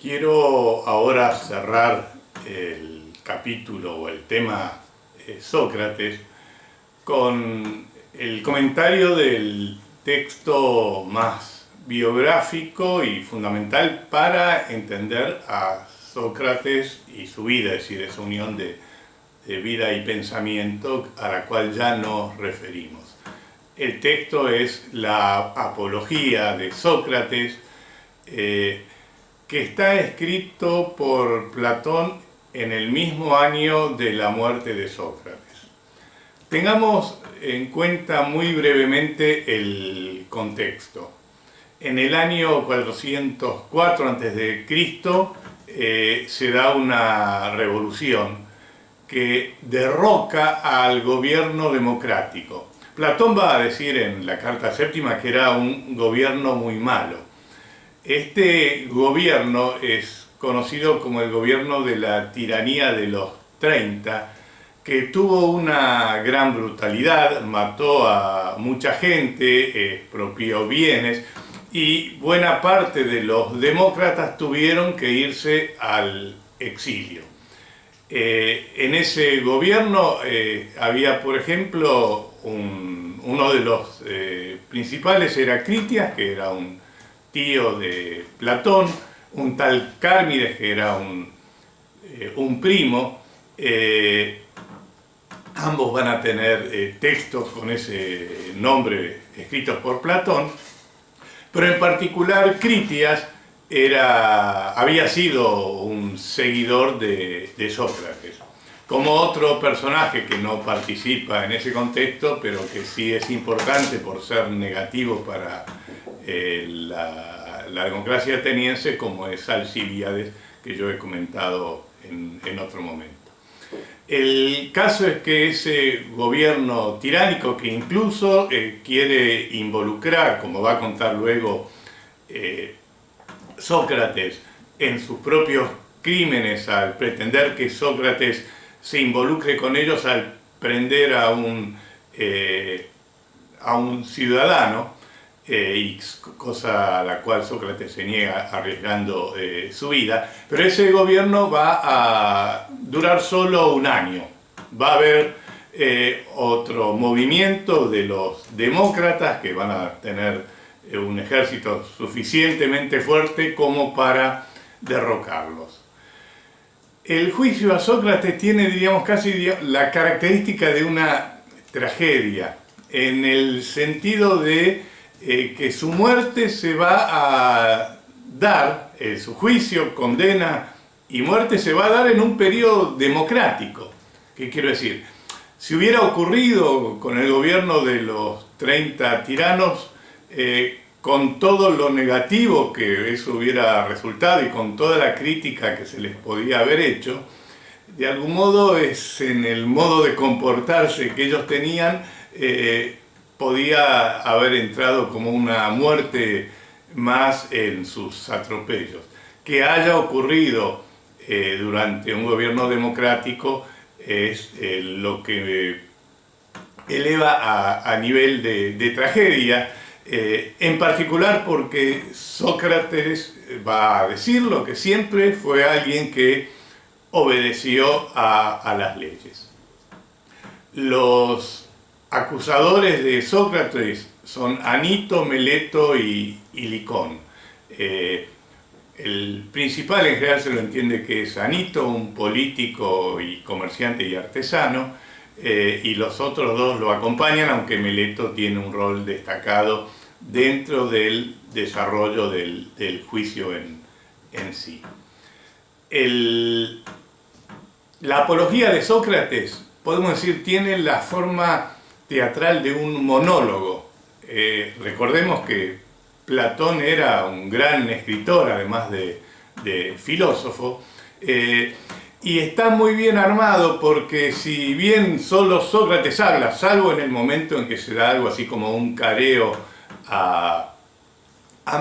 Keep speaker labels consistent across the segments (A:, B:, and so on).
A: Quiero ahora cerrar el capítulo o el tema Sócrates con el comentario del texto más biográfico y fundamental para entender a Sócrates y su vida, es decir, esa unión de vida y pensamiento a la cual ya nos referimos. El texto es la Apología de Sócrates, que está escrito por Platón en el mismo año de la muerte de Sócrates. Tengamos en cuenta muy brevemente el contexto. En el año 404 a.C. Se da una revolución que derroca al gobierno democrático. Platón va a decir en la Carta Séptima que era un gobierno muy malo. Este gobierno es conocido como el gobierno de la tiranía de los 30, que tuvo una gran brutalidad, mató a mucha gente, expropió bienes, y buena parte de los demócratas tuvieron que irse al exilio. En ese gobierno había, por ejemplo, uno de los principales era Critias, que era un tío de Platón, un tal Cármides, que era un primo. Ambos van a tener textos con ese nombre escritos por Platón, pero en particular Critias había sido un seguidor de Sócrates, como otro personaje que no participa en ese contexto, pero que sí es importante por ser negativo para la democracia ateniense, como es Alcibíades, que yo he comentado en otro momento. El caso es que ese gobierno tiránico, que incluso quiere involucrar, como va a contar luego Sócrates, en sus propios crímenes, al pretender que Sócrates se involucre con ellos al prender a un ciudadano, cosa a la cual Sócrates se niega arriesgando su vida, pero ese gobierno va a durar solo un año. Va a haber otro movimiento de los demócratas que van a tener un ejército suficientemente fuerte como para derrocarlos. El juicio a Sócrates tiene, diríamos, casi la característica de una tragedia, en el sentido de que su muerte se va a dar, su juicio, condena y muerte se va a dar en un periodo democrático. ¿Qué quiero decir? Si hubiera ocurrido con el gobierno de los 30 tiranos, con todo lo negativo que eso hubiera resultado y con toda la crítica que se les podía haber hecho, de algún modo es en el modo de comportarse que ellos tenían, podía haber entrado como una muerte más en sus atropellos. Que haya ocurrido durante un gobierno democrático es lo que eleva a nivel de tragedia, en particular porque Sócrates va a decir lo que siempre fue alguien que obedeció a las leyes. Los acusadores de Sócrates son Anito, Meleto y Licón. El principal en general se lo entiende que es Anito, un político y comerciante y artesano, y los otros dos lo acompañan, aunque Meleto tiene un rol destacado dentro del desarrollo del juicio en sí. La apología de Sócrates, podemos decir, tiene la forma teatral de un monólogo. Recordemos que Platón era un gran escritor, además de filósofo, y está muy bien armado porque si bien solo Sócrates habla, salvo en el momento en que se da algo así como un careo a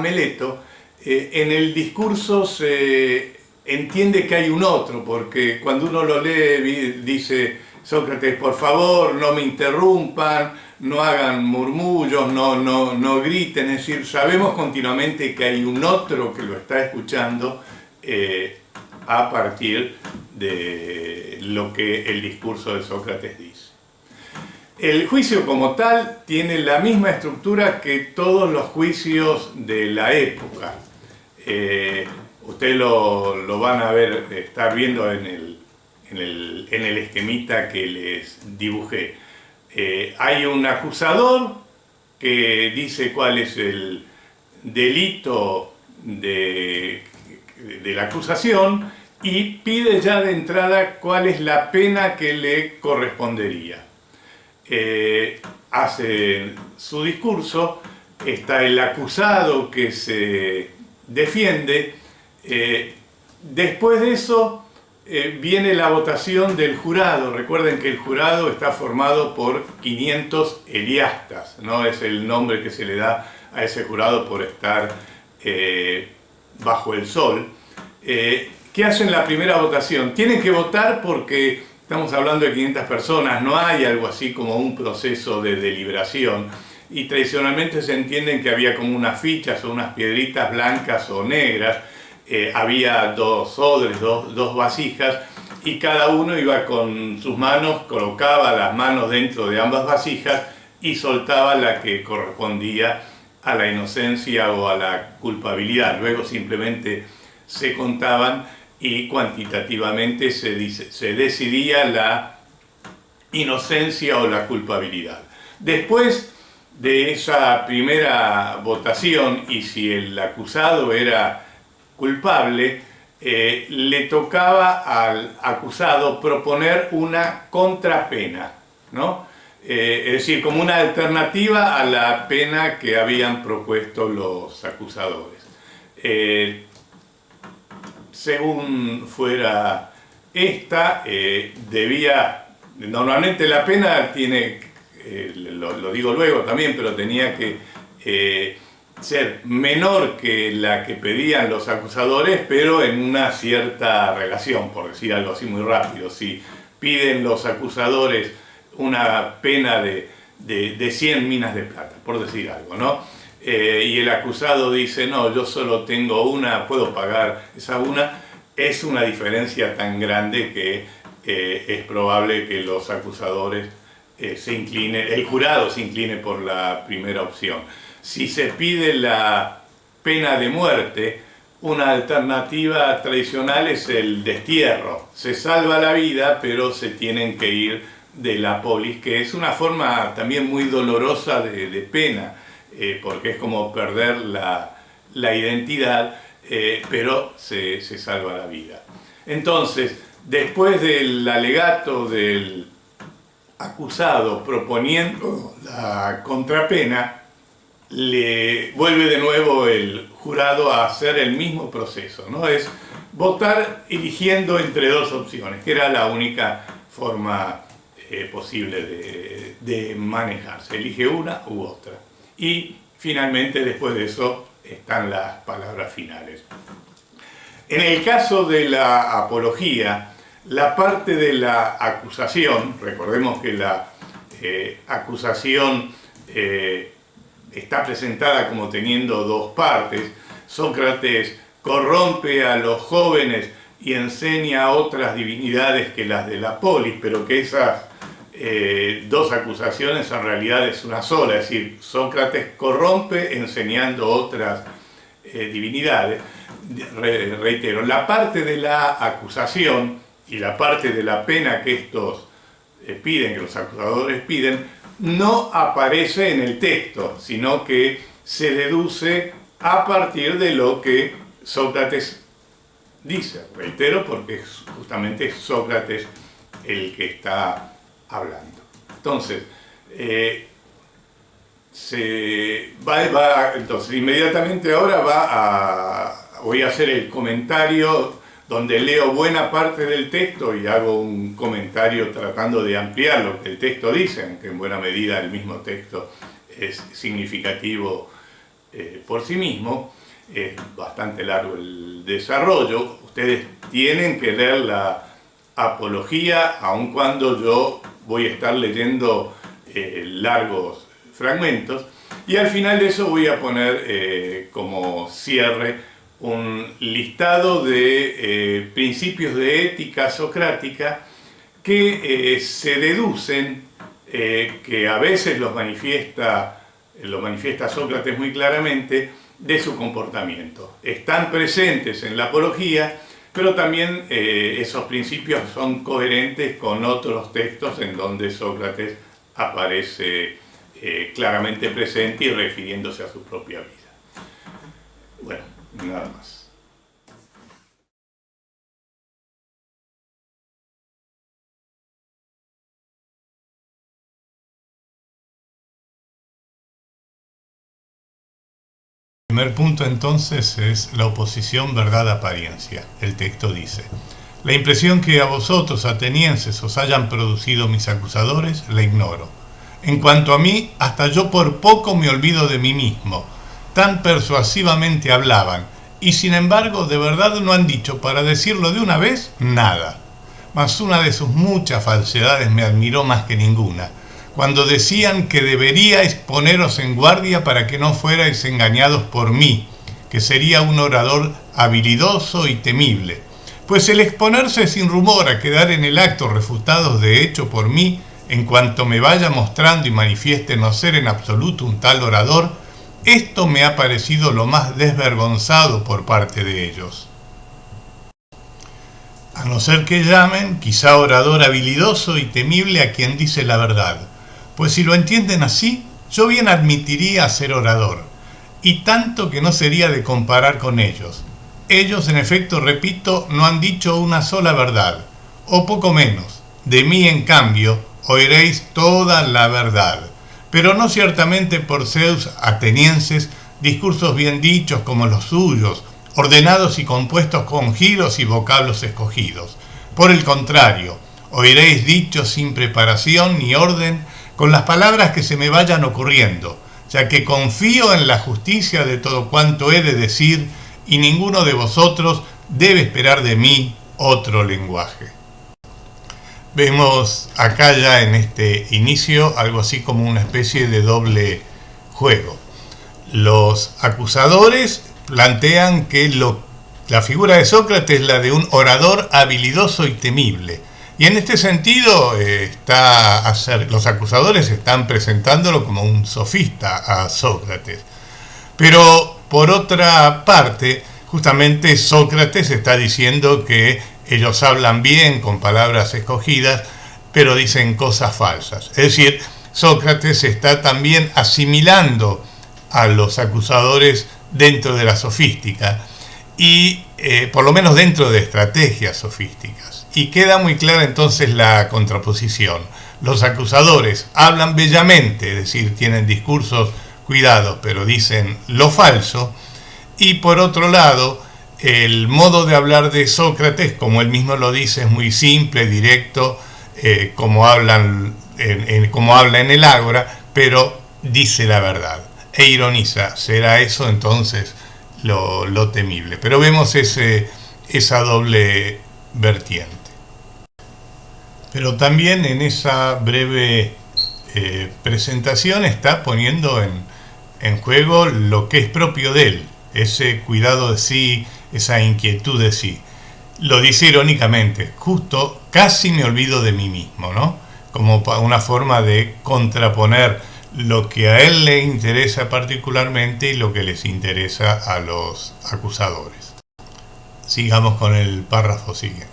A: Meleto, en el discurso se entiende que hay un otro, porque cuando uno lo lee dice Sócrates, por favor, no me interrumpan, no hagan murmullos, no griten, es decir, sabemos continuamente que hay un otro que lo está escuchando, a partir de lo que el discurso de Sócrates dice. El juicio como tal tiene la misma estructura que todos los juicios de la época. Ustedes lo van a ver, estar viendo en el esquemita que les dibujé. Hay un acusador que dice cuál es el delito de la acusación y pide ya de entrada cuál es la pena que le correspondería. Hace su discurso, está el acusado que se defiende. Después de eso viene la votación del jurado. Recuerden que el jurado está formado por 500 eliastas, ¿no? Es el nombre que se le da a ese jurado por estar bajo el sol. ¿Qué hacen la primera votación? Tienen que votar porque estamos hablando de 500 personas, no hay algo así como un proceso de deliberación. Y tradicionalmente se entienden que había como unas fichas o unas piedritas blancas o negras. Había dos odres, dos vasijas, y cada uno iba con sus manos, colocaba las manos dentro de ambas vasijas y soltaba la que correspondía a la inocencia o a la culpabilidad. Luego simplemente se contaban y cuantitativamente se decidía la inocencia o la culpabilidad. Después de esa primera votación, y si el acusado era culpable, le tocaba al acusado proponer una contrapena, ¿no? Es decir, como una alternativa a la pena que habían propuesto los acusadores. Según fuera esta, normalmente la pena tiene, lo digo luego también, pero tenía que ser menor que la que pedían los acusadores, pero en una cierta relación, por decir algo así muy rápido. Si piden los acusadores una pena de 100 minas de plata, por decir algo, ¿no? Y el acusado dice, no, yo solo tengo una, puedo pagar esa una, es una diferencia tan grande que es probable que los acusadores se inclinen, el jurado se incline por la primera opción. Si se pide la pena de muerte, una alternativa tradicional es el destierro. Se salva la vida, pero se tienen que ir de la polis, que es una forma también muy dolorosa de pena, porque es como perder la identidad, pero se salva la vida. Entonces, después del alegato del acusado proponiendo la contrapena, le vuelve de nuevo el jurado a hacer el mismo proceso, ¿no? Es votar eligiendo entre dos opciones, que era la única forma posible de manejarse. Elige una u otra. Y finalmente, después de eso, están las palabras finales. En el caso de la apología, la parte de la acusación, recordemos que la acusación está presentada como teniendo dos partes. Sócrates corrompe a los jóvenes y enseña otras divinidades que las de la polis, pero que esas dos acusaciones en realidad es una sola, es decir, Sócrates corrompe enseñando otras divinidades. Reitero, la parte de la acusación y la parte de la pena que estos piden, que los acusadores piden, no aparece en el texto, sino que se deduce a partir de lo que Sócrates dice. Reitero, porque justamente es Sócrates el que está hablando. Entonces, entonces inmediatamente ahora voy a hacer el comentario donde leo buena parte del texto y hago un comentario tratando de ampliar lo que el texto dice, aunque en buena medida el mismo texto es significativo por sí mismo. Es bastante largo el desarrollo. Ustedes tienen que leer la apología, aun cuando yo voy a estar leyendo largos fragmentos. Y al final de eso voy a poner como cierre un listado de principios de ética socrática que se deducen, que a veces los manifiesta Sócrates muy claramente, de su comportamiento. Están presentes en la apología, pero también esos principios son coherentes con otros textos en donde Sócrates aparece claramente presente y refiriéndose a su propia vida. Bueno, nada más.
B: El primer punto entonces es la oposición verdad-apariencia. El texto dice: la impresión que a vosotros, atenienses, os hayan producido mis acusadores, la ignoro. En cuanto a mí, hasta yo por poco me olvido de mí mismo. Tan persuasivamente hablaban, y sin embargo de verdad no han dicho, para decirlo de una vez, nada. Mas una de sus muchas falsedades me admiró más que ninguna, cuando decían que deberíais poneros en guardia para que no fuerais engañados por mí, que sería un orador habilidoso y temible. Pues el exponerse sin rumor a quedar en el acto refutados de hecho por mí, en cuanto me vaya mostrando y manifieste no ser en absoluto un tal orador, esto me ha parecido lo más desvergonzado por parte de ellos. A no ser que llamen, quizá orador habilidoso y temible a quien dice la verdad. Pues si lo entienden así, yo bien admitiría ser orador, y tanto que no sería de comparar con ellos. Ellos, en efecto, repito, no han dicho una sola verdad, o poco menos. De mí, en cambio, oiréis toda la verdad, pero no ciertamente por Zeus atenienses, discursos bien dichos como los suyos, ordenados y compuestos con giros y vocablos escogidos. Por el contrario, oiréis dichos sin preparación ni orden, con las palabras que se me vayan ocurriendo, ya que confío en la justicia de todo cuanto he de decir, y ninguno de vosotros debe esperar de mí otro lenguaje. Vemos acá ya en este inicio algo así como una especie de doble juego. Los acusadores plantean que la figura de Sócrates es la de un orador habilidoso y temible. Y en este sentido los acusadores están presentándolo como un sofista a Sócrates. Pero por otra parte, justamente Sócrates está diciendo que ellos hablan bien con palabras escogidas, pero dicen cosas falsas. Es decir, Sócrates está también asimilando a los acusadores dentro de la sofística y por lo menos dentro de estrategias sofísticas. Y queda muy clara entonces la contraposición. Los acusadores hablan bellamente, es decir, tienen discursos cuidados, pero dicen lo falso. Y por otro lado, el modo de hablar de Sócrates, como él mismo lo dice, es muy simple, directo, como habla en el Ágora, pero dice la verdad e ironiza. ¿Será eso entonces lo temible? Pero vemos esa doble vertiente. Pero también en esa breve presentación está poniendo en juego lo que es propio de él, ese cuidado de sí, esa inquietud de sí. Lo dice irónicamente, justo casi me olvido de mí mismo, ¿no? Como una forma de contraponer lo que a él le interesa particularmente y lo que les interesa a los acusadores. Sigamos con el párrafo siguiente.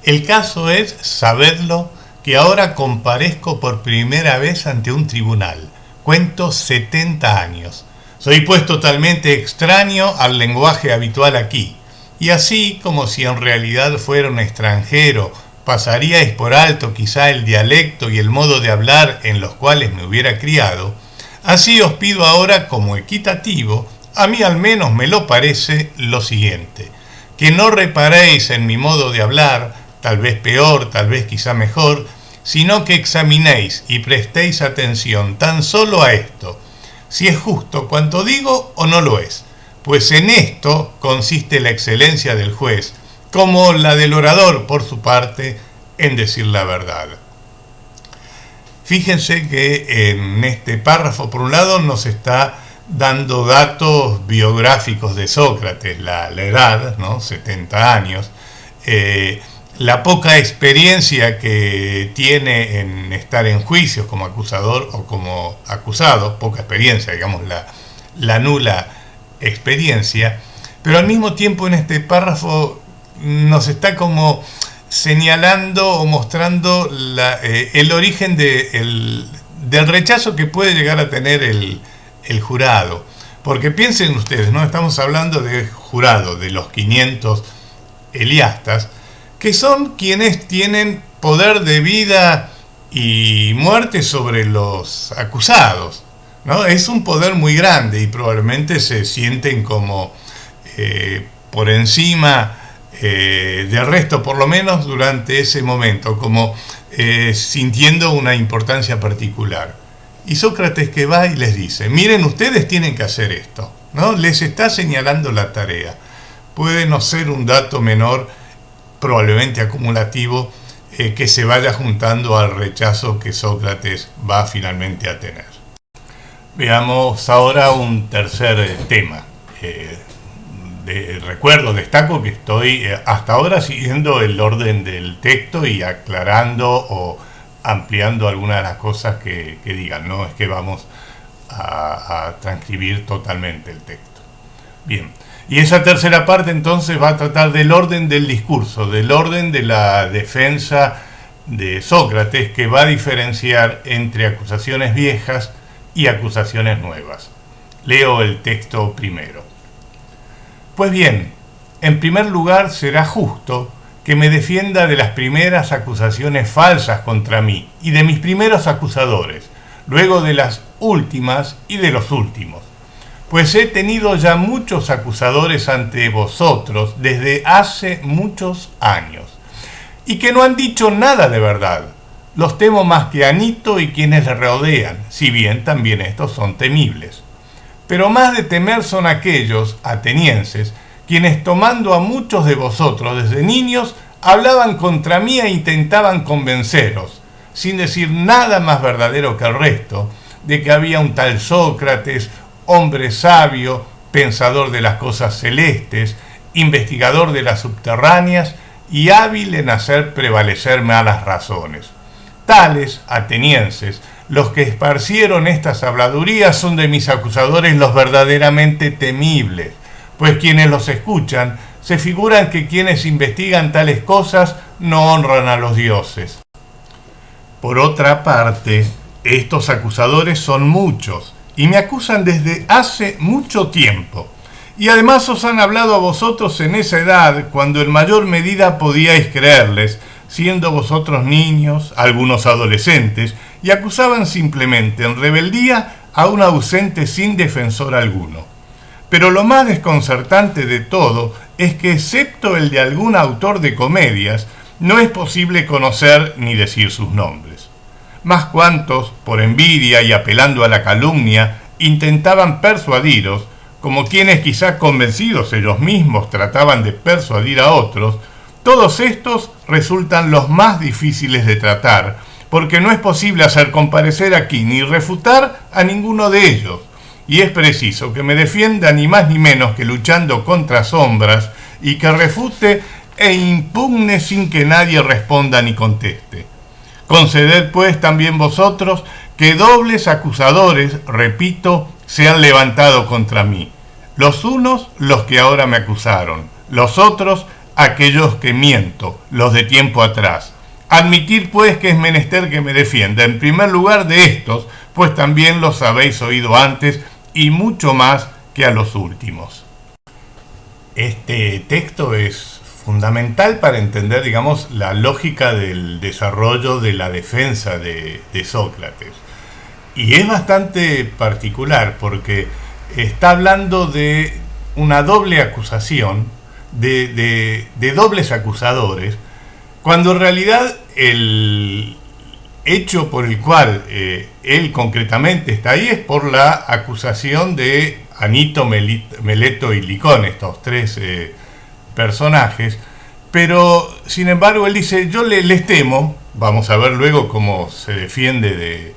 B: El caso es, sabedlo, que ahora comparezco por primera vez ante un tribunal. Cuento 70 años. Soy pues totalmente extraño al lenguaje habitual aquí. Y así, como si en realidad fuera un extranjero, pasaríais por alto quizá el dialecto y el modo de hablar en los cuales me hubiera criado, así os pido ahora como equitativo, a mí al menos me lo parece, lo siguiente: que no reparéis en mi modo de hablar, tal vez peor, tal vez quizá mejor, sino que examinéis y prestéis atención tan solo a esto, si es justo cuanto digo o no lo es, pues en esto consiste la excelencia del juez, como la del orador, por su parte, en decir la verdad. Fíjense que en este párrafo, por un lado, nos está dando datos biográficos de Sócrates, la edad, ¿no? 70 años, la poca experiencia que tiene en estar en juicios como acusador o como acusado, poca experiencia, digamos, la nula experiencia, pero al mismo tiempo en este párrafo nos está como señalando o mostrando el origen del rechazo que puede llegar a tener el jurado. Porque piensen ustedes, ¿no? Estamos hablando de jurado, de los 500 eliastas, que son quienes tienen poder de vida y muerte sobre los acusados, ¿no? Es un poder muy grande y probablemente se sienten como por encima del resto, por lo menos durante ese momento, como sintiendo una importancia particular. Y Sócrates que va y les dice, miren, ustedes tienen que hacer esto, ¿no? Les está señalando la tarea. Puede no ser un dato menor, probablemente acumulativo, que se vaya juntando al rechazo que Sócrates va finalmente a tener. Veamos ahora un tercer tema. Destaco que estoy hasta ahora siguiendo el orden del texto y aclarando o ampliando algunas de las cosas que digan. No es que vamos a transcribir totalmente el texto. Bien. Y esa tercera parte entonces va a tratar del orden del discurso, del orden de la defensa de Sócrates, que va a diferenciar entre acusaciones viejas y acusaciones nuevas. Leo el texto primero. Pues bien, en primer lugar será justo que me defienda de las primeras acusaciones falsas contra mí y de mis primeros acusadores, luego de las últimas y de los últimos. Pues he tenido ya muchos acusadores ante vosotros desde hace muchos años, y que no han dicho nada de verdad. Los temo más que a Anito y quienes le rodean, si bien también estos son temibles. Pero más de temer son aquellos atenienses, quienes tomando a muchos de vosotros desde niños, hablaban contra mí e intentaban convenceros, sin decir nada más verdadero que el resto, de que había un tal Sócrates, hombre sabio, pensador de las cosas celestes, investigador de las subterráneas y hábil en hacer prevalecer malas razones. Tales atenienses, los que esparcieron estas habladurías, son de mis acusadores los verdaderamente temibles, pues quienes los escuchan se figuran que quienes investigan tales cosas no honran a los dioses. Por otra parte, estos acusadores son muchos, y me acusan desde hace mucho tiempo. Y además os han hablado a vosotros en esa edad, cuando en mayor medida podíais creerles, siendo vosotros niños, algunos adolescentes, y acusaban simplemente en rebeldía a un ausente sin defensor alguno. Pero lo más desconcertante de todo es que, excepto el de algún autor de comedias, no es posible conocer ni decir sus nombres. Mas cuantos, por envidia y apelando a la calumnia, intentaban persuadiros, como quienes quizá convencidos ellos mismos trataban de persuadir a otros, todos estos resultan los más difíciles de tratar, porque no es posible hacer comparecer aquí ni refutar a ninguno de ellos, y es preciso que me defienda ni más ni menos que luchando contra sombras, y que refute e impugne sin que nadie responda ni conteste. Conceded pues también vosotros que dobles acusadores, repito, se han levantado contra mí. Los unos, los que ahora me acusaron, los otros, aquellos que miento, los de tiempo atrás. Admitid pues que es menester que me defienda en primer lugar de estos, pues también los habéis oído antes y mucho más que a los últimos. Este texto es fundamental para entender, digamos, la lógica del desarrollo de la defensa de Sócrates. Y es bastante particular porque está hablando de una doble acusación, de dobles acusadores, cuando en realidad el hecho por el cual él concretamente está ahí es por la acusación de Anito, Meleto y Licón, estos tres personajes, pero sin embargo él dice, yo les temo, vamos a ver luego cómo se defiende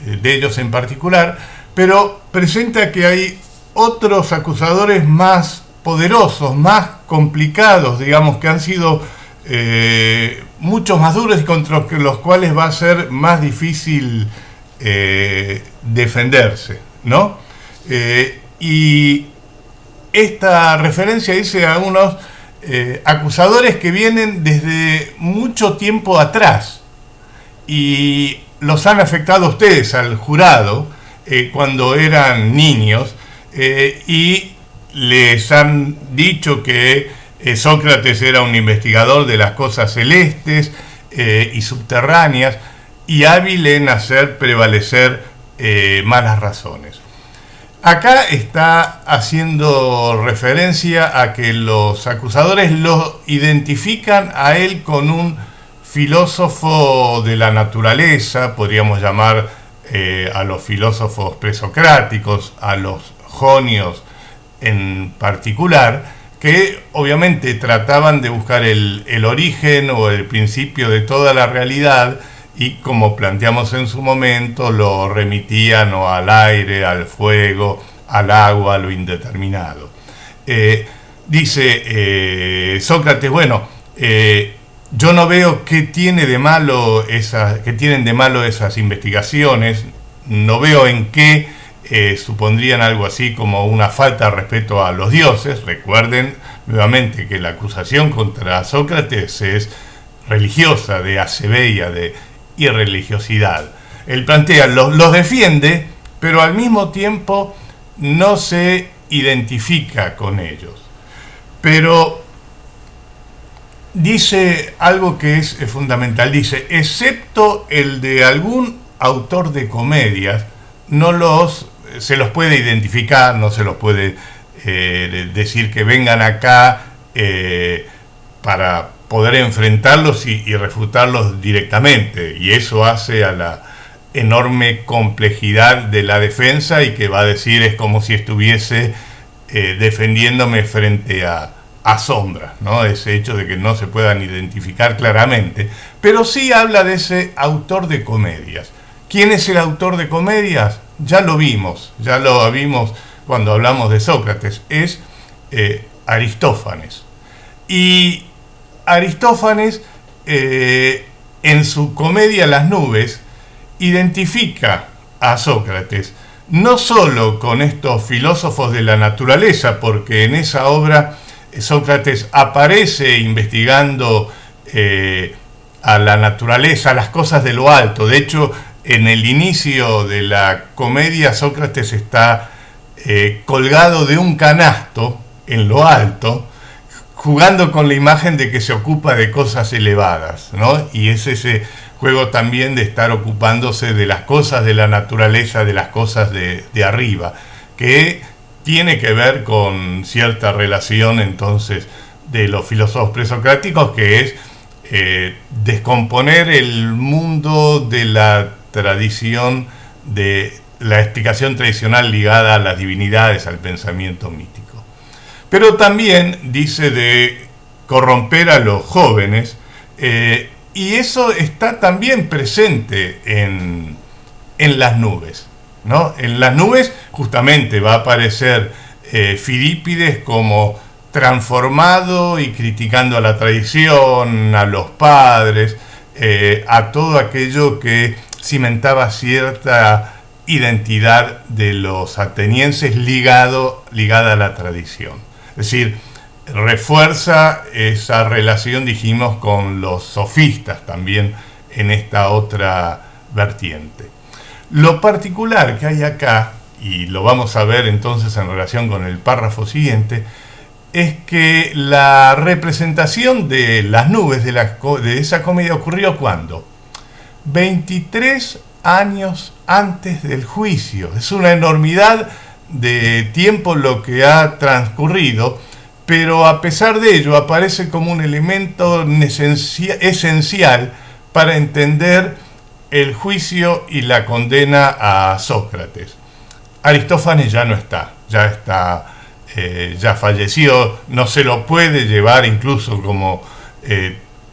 B: de ellos en particular, pero presenta que hay otros acusadores más poderosos, más complicados, digamos, que han sido mucho más duros y contra los cuales va a ser más difícil defenderse, ¿no? Y esta referencia dice a unos acusadores que vienen desde mucho tiempo atrás y los han afectado a ustedes, al jurado, cuando eran niños, y les han dicho que Sócrates era un investigador de las cosas celestes y subterráneas y hábil en hacer prevalecer malas razones. Acá está haciendo referencia a que los acusadores lo identifican a él con un filósofo de la naturaleza, podríamos llamar a los filósofos presocráticos, a los jonios en particular, que obviamente trataban de buscar el origen o el principio de toda la realidad y, como planteamos en su momento, lo remitían o al aire, al fuego, al agua, a lo indeterminado. Dice Sócrates, bueno, yo no veo qué tienen de malo esas investigaciones, no veo en qué supondrían algo así como una falta de respeto a los dioses. Recuerden nuevamente que la acusación contra Sócrates es religiosa, de acebeia, de irreligiosidad. Él plantea, los defiende, pero al mismo tiempo no se identifica con ellos. Pero dice algo que es fundamental, dice, excepto el de algún autor de comedias, se los puede identificar, no se los puede decir que vengan acá para poder enfrentarlos y refutarlos directamente, y eso hace a la enorme complejidad de la defensa, y que va a decir es como si estuviese defendiéndome frente a sombras, ¿no? Ese hecho de que no se puedan identificar claramente, pero sí habla de ese autor de comedias. ¿Quién es el autor de comedias? Ya lo vimos cuando hablamos de Sócrates, es Aristófanes. Y Aristófanes, en su comedia Las nubes, identifica a Sócrates no solo con estos filósofos de la naturaleza, porque en esa obra Sócrates aparece investigando a la naturaleza, a las cosas de lo alto. De hecho, en el inicio de la comedia, Sócrates está colgado de un canasto en lo alto, jugando con la imagen de que se ocupa de cosas elevadas, ¿no? Y es ese juego también de estar ocupándose de las cosas de la naturaleza, de las cosas de arriba, que tiene que ver con cierta relación entonces de los filósofos presocráticos, que es descomponer el mundo de la tradición, de la explicación tradicional ligada a las divinidades, al pensamiento mítico. Pero también dice de corromper a los jóvenes, y eso está también presente en Las nubes, ¿no? En Las nubes justamente va a aparecer Filípides como transformado y criticando a la tradición, a los padres, a todo aquello que cimentaba cierta identidad de los atenienses ligada a la tradición. Es decir, refuerza esa relación, dijimos, con los sofistas también en esta otra vertiente. Lo particular que hay acá, y lo vamos a ver entonces en relación con el párrafo siguiente, es que la representación de Las nubes de esa comedia ocurrió ¿cuándo? 23 años antes del juicio. Es una enormidad de tiempo lo que ha transcurrido, pero a pesar de ello aparece como un elemento esencial para entender el juicio y la condena a Sócrates. Aristófanes ya no está, ya falleció, no se lo puede llevar incluso como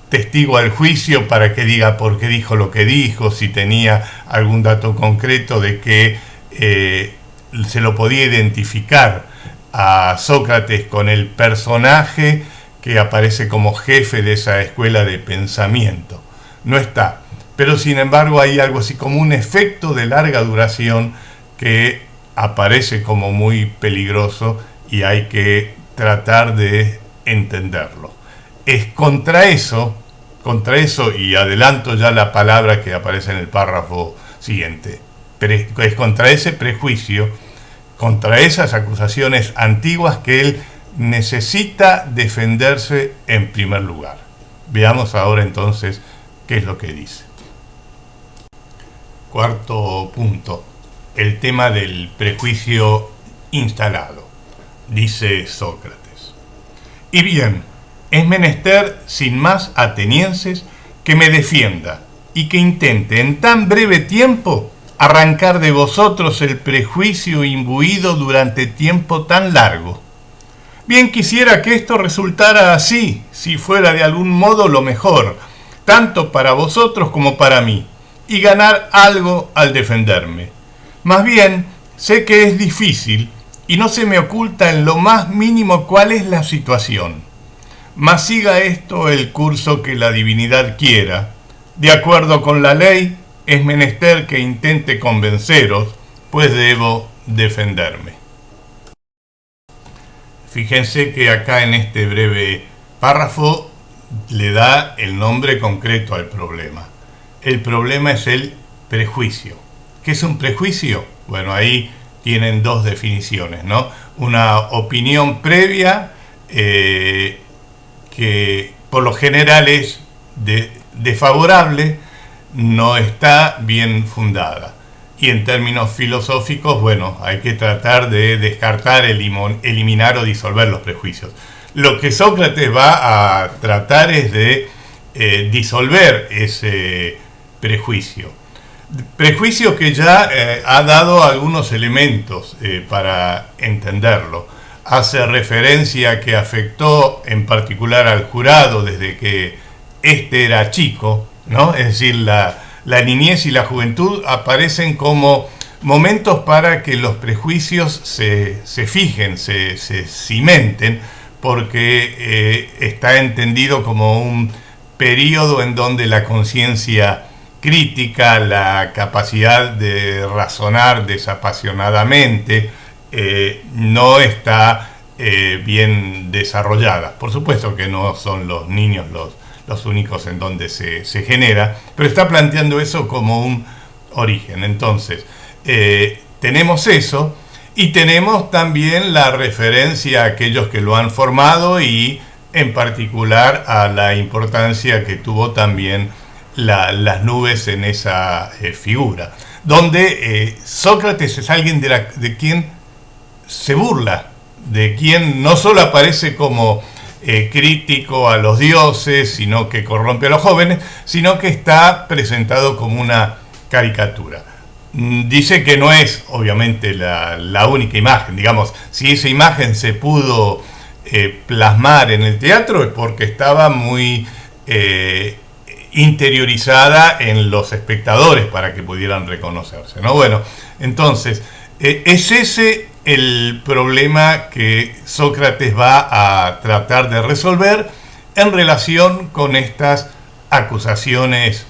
B: testigo al juicio para que diga por qué dijo lo que dijo, si tenía algún dato concreto de que se lo podía identificar a Sócrates con el personaje que aparece como jefe de esa escuela de pensamiento. No está. Pero sin embargo hay algo así como un efecto de larga duración que aparece como muy peligroso y hay que tratar de entenderlo. Es contra eso, y adelanto ya la palabra que aparece en el párrafo siguiente, es contra ese prejuicio, contra esas acusaciones antiguas que él necesita defenderse en primer lugar. Veamos ahora entonces qué es lo que dice. Cuarto punto, el tema del prejuicio instalado. Dice Sócrates: y bien, es menester, sin más atenienses, que me defienda y que intente en tan breve tiempo arrancar de vosotros el prejuicio imbuido durante tiempo tan largo. Bien quisiera que esto resultara así, si fuera de algún modo lo mejor, tanto para vosotros como para mí, y ganar algo al defenderme. Más bien, sé que es difícil y no se me oculta en lo más mínimo cuál es la situación. Mas siga esto el curso que la divinidad quiera. De acuerdo con la ley, es menester que intente convenceros, pues debo defenderme. Fíjense que acá en este breve párrafo le da el nombre concreto al problema. El problema es el prejuicio. ¿Qué es un prejuicio? Bueno, ahí tienen dos definiciones, ¿no? Una opinión previa que por lo general es desfavorable, no está bien fundada. Y en términos filosóficos, bueno, hay que tratar de descartar, eliminar o disolver los prejuicios. Lo que Sócrates va a tratar es de disolver ese prejuicio. Prejuicio que ya ha dado algunos elementos para entenderlo. Hace referencia a que afectó en particular al jurado desde que éste era chico, ¿no? Es decir, la niñez y la juventud aparecen como momentos para que los prejuicios se fijen, se cimenten, porque está entendido como un periodo en donde la conciencia crítica, la capacidad de razonar desapasionadamente, no está bien desarrollada. Por supuesto que no son los niños los únicos en donde se genera, pero está planteando eso como un origen. Entonces, tenemos eso y tenemos también la referencia a aquellos que lo han formado y en particular a la importancia que tuvo también las nubes en esa figura, donde Sócrates es alguien de quien se burla, de quien no solo aparece como crítico a los dioses, sino que corrompe a los jóvenes, sino que está presentado como una caricatura. Dice que no es obviamente la única imagen, digamos, si esa imagen se pudo plasmar en el teatro es porque estaba muy interiorizada en los espectadores para que pudieran reconocerse, ¿no? Bueno, entonces, es ese el problema que Sócrates va a tratar de resolver en relación con estas acusaciones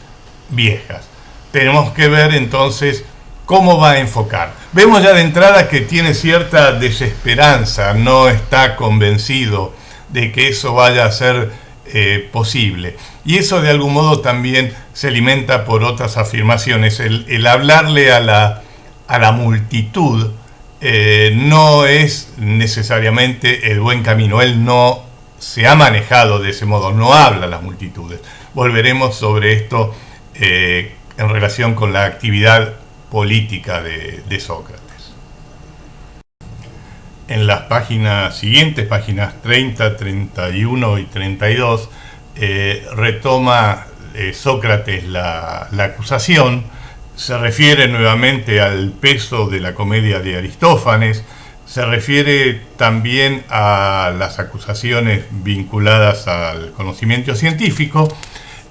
B: viejas. Tenemos que ver entonces cómo va a enfocar. Vemos ya de entrada que tiene cierta desesperanza, no está convencido de que eso vaya a ser posible. Y eso de algún modo también se alimenta por otras afirmaciones. El hablarle a la multitud no es necesariamente el buen camino. Él no se ha manejado de ese modo, no habla a las multitudes. Volveremos sobre esto en relación con la actividad política de Sócrates. En las páginas siguientes, páginas 30, 31 y 32, retoma Sócrates la acusación, se refiere nuevamente al peso de la comedia de Aristófanes, se refiere también a las acusaciones vinculadas al conocimiento científico,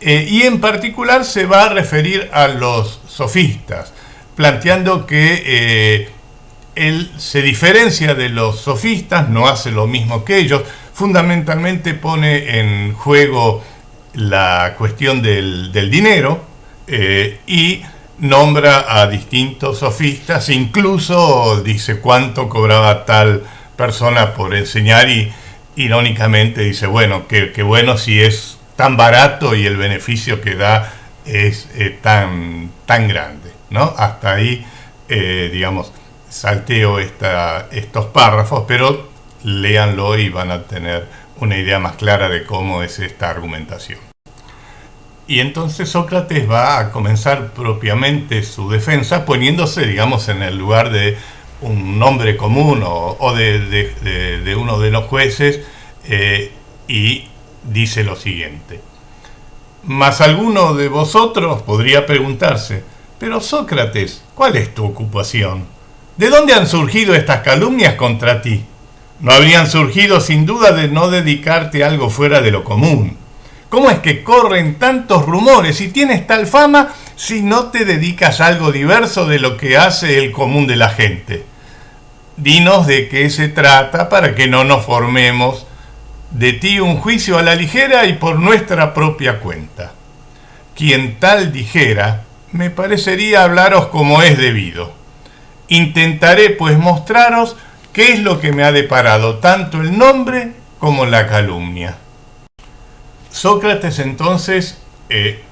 B: y en particular se va a referir a los sofistas, planteando que él se diferencia de los sofistas, no hace lo mismo que ellos, fundamentalmente pone en juego la cuestión del dinero y nombra a distintos sofistas, incluso dice cuánto cobraba tal persona por enseñar y irónicamente dice, bueno, que bueno si es tan barato y el beneficio que da es tan grande, ¿no? Hasta ahí, digamos, salteo estos párrafos, pero léanlo y van a tener una idea más clara de cómo es esta argumentación. Y entonces Sócrates va a comenzar propiamente su defensa poniéndose, digamos, en el lugar de un hombre común o de uno de los jueces y dice lo siguiente. Mas alguno de vosotros podría preguntarse, pero Sócrates, ¿cuál es tu ocupación? ¿De dónde han surgido estas calumnias contra ti? No habrían surgido sin duda de no dedicarte a algo fuera de lo común. ¿Cómo es que corren tantos rumores y tienes tal fama si no te dedicas a algo diverso de lo que hace el común de la gente? Dinos de qué se trata para que no nos formemos de ti un juicio a la ligera y por nuestra propia cuenta. Quien tal dijera, me parecería hablaros como es debido. Intentaré pues mostraros qué es lo que me ha deparado tanto el nombre como la calumnia. Sócrates entonces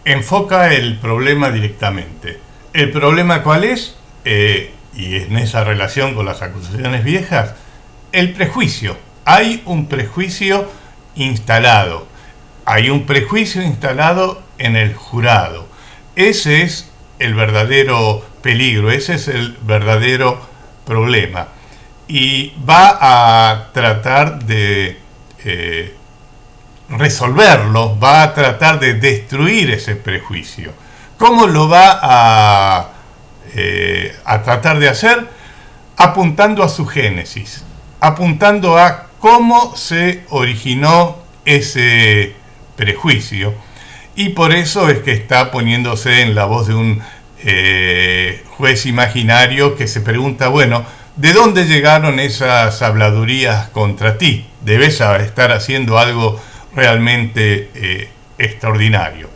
B: enfoca el problema directamente. ¿El problema cuál es? Y en esa relación con las acusaciones viejas, el prejuicio. Hay un prejuicio instalado. Hay un prejuicio instalado en el jurado. Ese es el verdadero peligro, ese es el verdadero problema. Y va a tratar de resolverlo, va a tratar de destruir ese prejuicio. ¿Cómo lo va a tratar de hacer? Apuntando a su génesis, apuntando a cómo se originó ese prejuicio. Y por eso es que está poniéndose en la voz de un juez imaginario que se pregunta, bueno, ¿de dónde llegaron esas habladurías contra ti? Debes estar haciendo algo realmente extraordinario.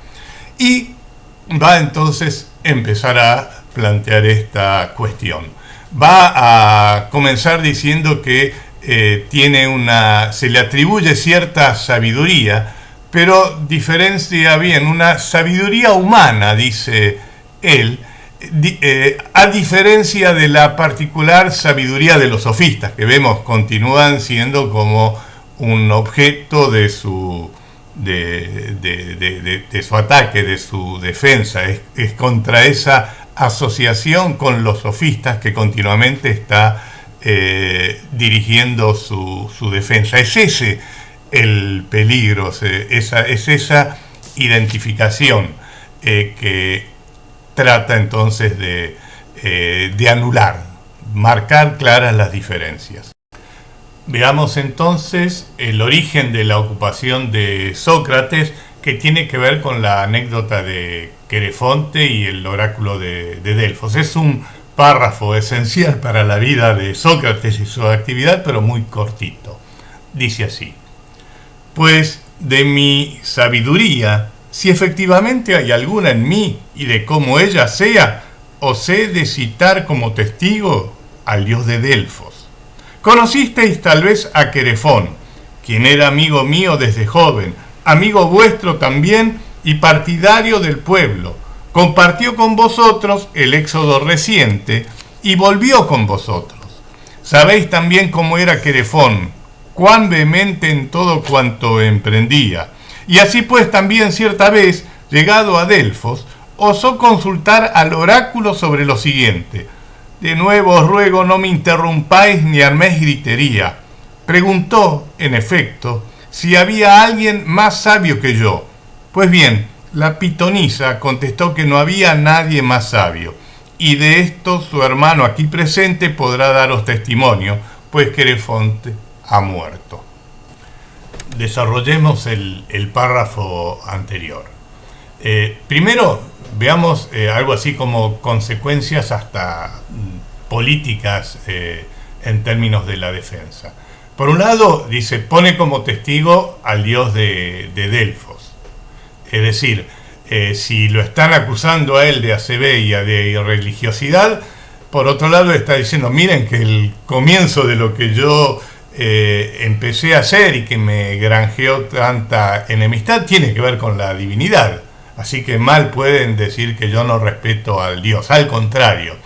B: Y va entonces a empezar a plantear esta cuestión. Va a comenzar diciendo que se le atribuye cierta sabiduría, pero diferencia bien, una sabiduría humana, dice él, a diferencia de la particular sabiduría de los sofistas, que vemos continúan siendo como un objeto de su ataque, de su defensa. Es contra esa asociación con los sofistas que continuamente está dirigiendo su defensa. Es ese el peligro, es esa identificación que trata entonces de anular, marcar claras las diferencias. Veamos entonces el origen de la ocupación de Sócrates, que tiene que ver con la anécdota de Querefonte y el oráculo de Delfos. Es un párrafo esencial para la vida de Sócrates y su actividad, pero muy cortito. Dice así: pues de mi sabiduría, si efectivamente hay alguna en mí y de cómo ella sea, os he de citar como testigo al dios de Delfos. Conocisteis tal vez a Querefón, quien era amigo mío desde joven, amigo vuestro también y partidario del pueblo. Compartió con vosotros el éxodo reciente y volvió con vosotros. Sabéis también cómo era Querefón, cuán vehemente en todo cuanto emprendía. Y así pues también cierta vez, llegado a Delfos, osó consultar al oráculo sobre lo siguiente. De nuevo os ruego no me interrumpáis ni arméis gritería. Preguntó, en efecto, si había alguien más sabio que yo. Pues bien, la pitonisa contestó que no había nadie más sabio, y de esto su hermano aquí presente podrá daros testimonio, pues Querefonte ha muerto. Desarrollemos el párrafo anterior. Primero veamos algo así como consecuencias hasta políticas en términos de la defensa. Por un lado, dice, pone como testigo al dios de Delfos. Es decir, si lo están acusando a él de aceveia, de religiosidad, por otro lado está diciendo, miren que el comienzo de lo que yo empecé a hacer y que me granjeó tanta enemistad tiene que ver con la divinidad. Así que mal pueden decir que yo no respeto al Dios. Al contrario,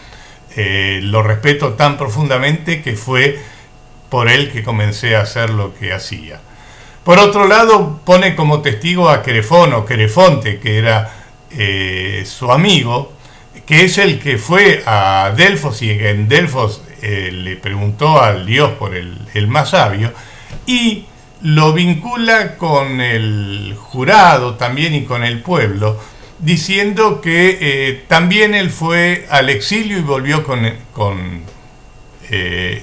B: lo respeto tan profundamente que fue por él que comencé a hacer lo que hacía. Por otro lado, pone como testigo a Querefón o Querefonte, que era su amigo, que es el que fue a Delfos y en Delfos le preguntó al dios por el más sabio, y lo vincula con el jurado también y con el pueblo, diciendo que también él fue al exilio y volvió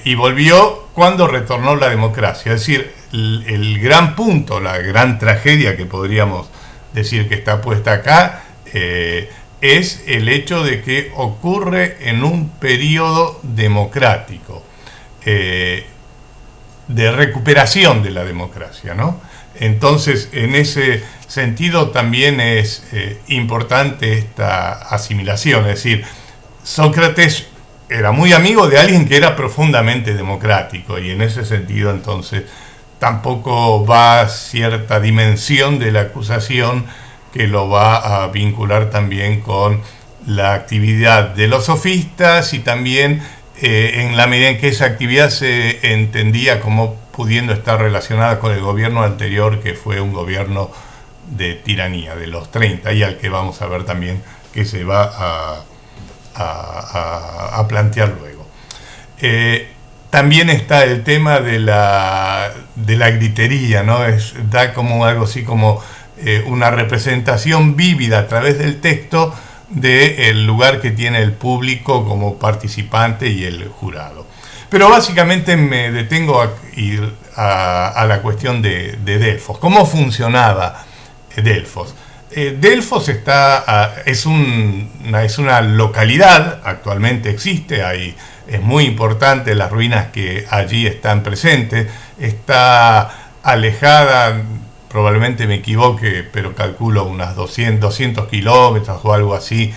B: y volvió cuando retornó la democracia. Es decir, el gran punto, la gran tragedia que podríamos decir que está puesta acá, es el hecho de que ocurre en un periodo democrático, de recuperación de la democracia, ¿no? Entonces, en ese sentido también es importante esta asimilación. Es decir, Sócrates era muy amigo de alguien que era profundamente democrático, y en ese sentido entonces tampoco va cierta dimensión de la acusación que lo va a vincular también con la actividad de los sofistas, y también en la medida en que esa actividad se entendía como pudiendo estar relacionada con el gobierno anterior, que fue un gobierno de tiranía de los 30, y al que vamos a ver también que se va a plantear luego. También está el tema de la gritería, ¿no? Da como algo así como una representación vívida a través del texto del lugar que tiene el público como participante y el jurado. Pero básicamente me detengo a ir a la cuestión de Delfos. ¿Cómo funcionaba Delfos? Delfos es una localidad, actualmente existe, es muy importante las ruinas que allí están presentes, está alejada, probablemente me equivoque, pero calculo unas 200 kilómetros o algo así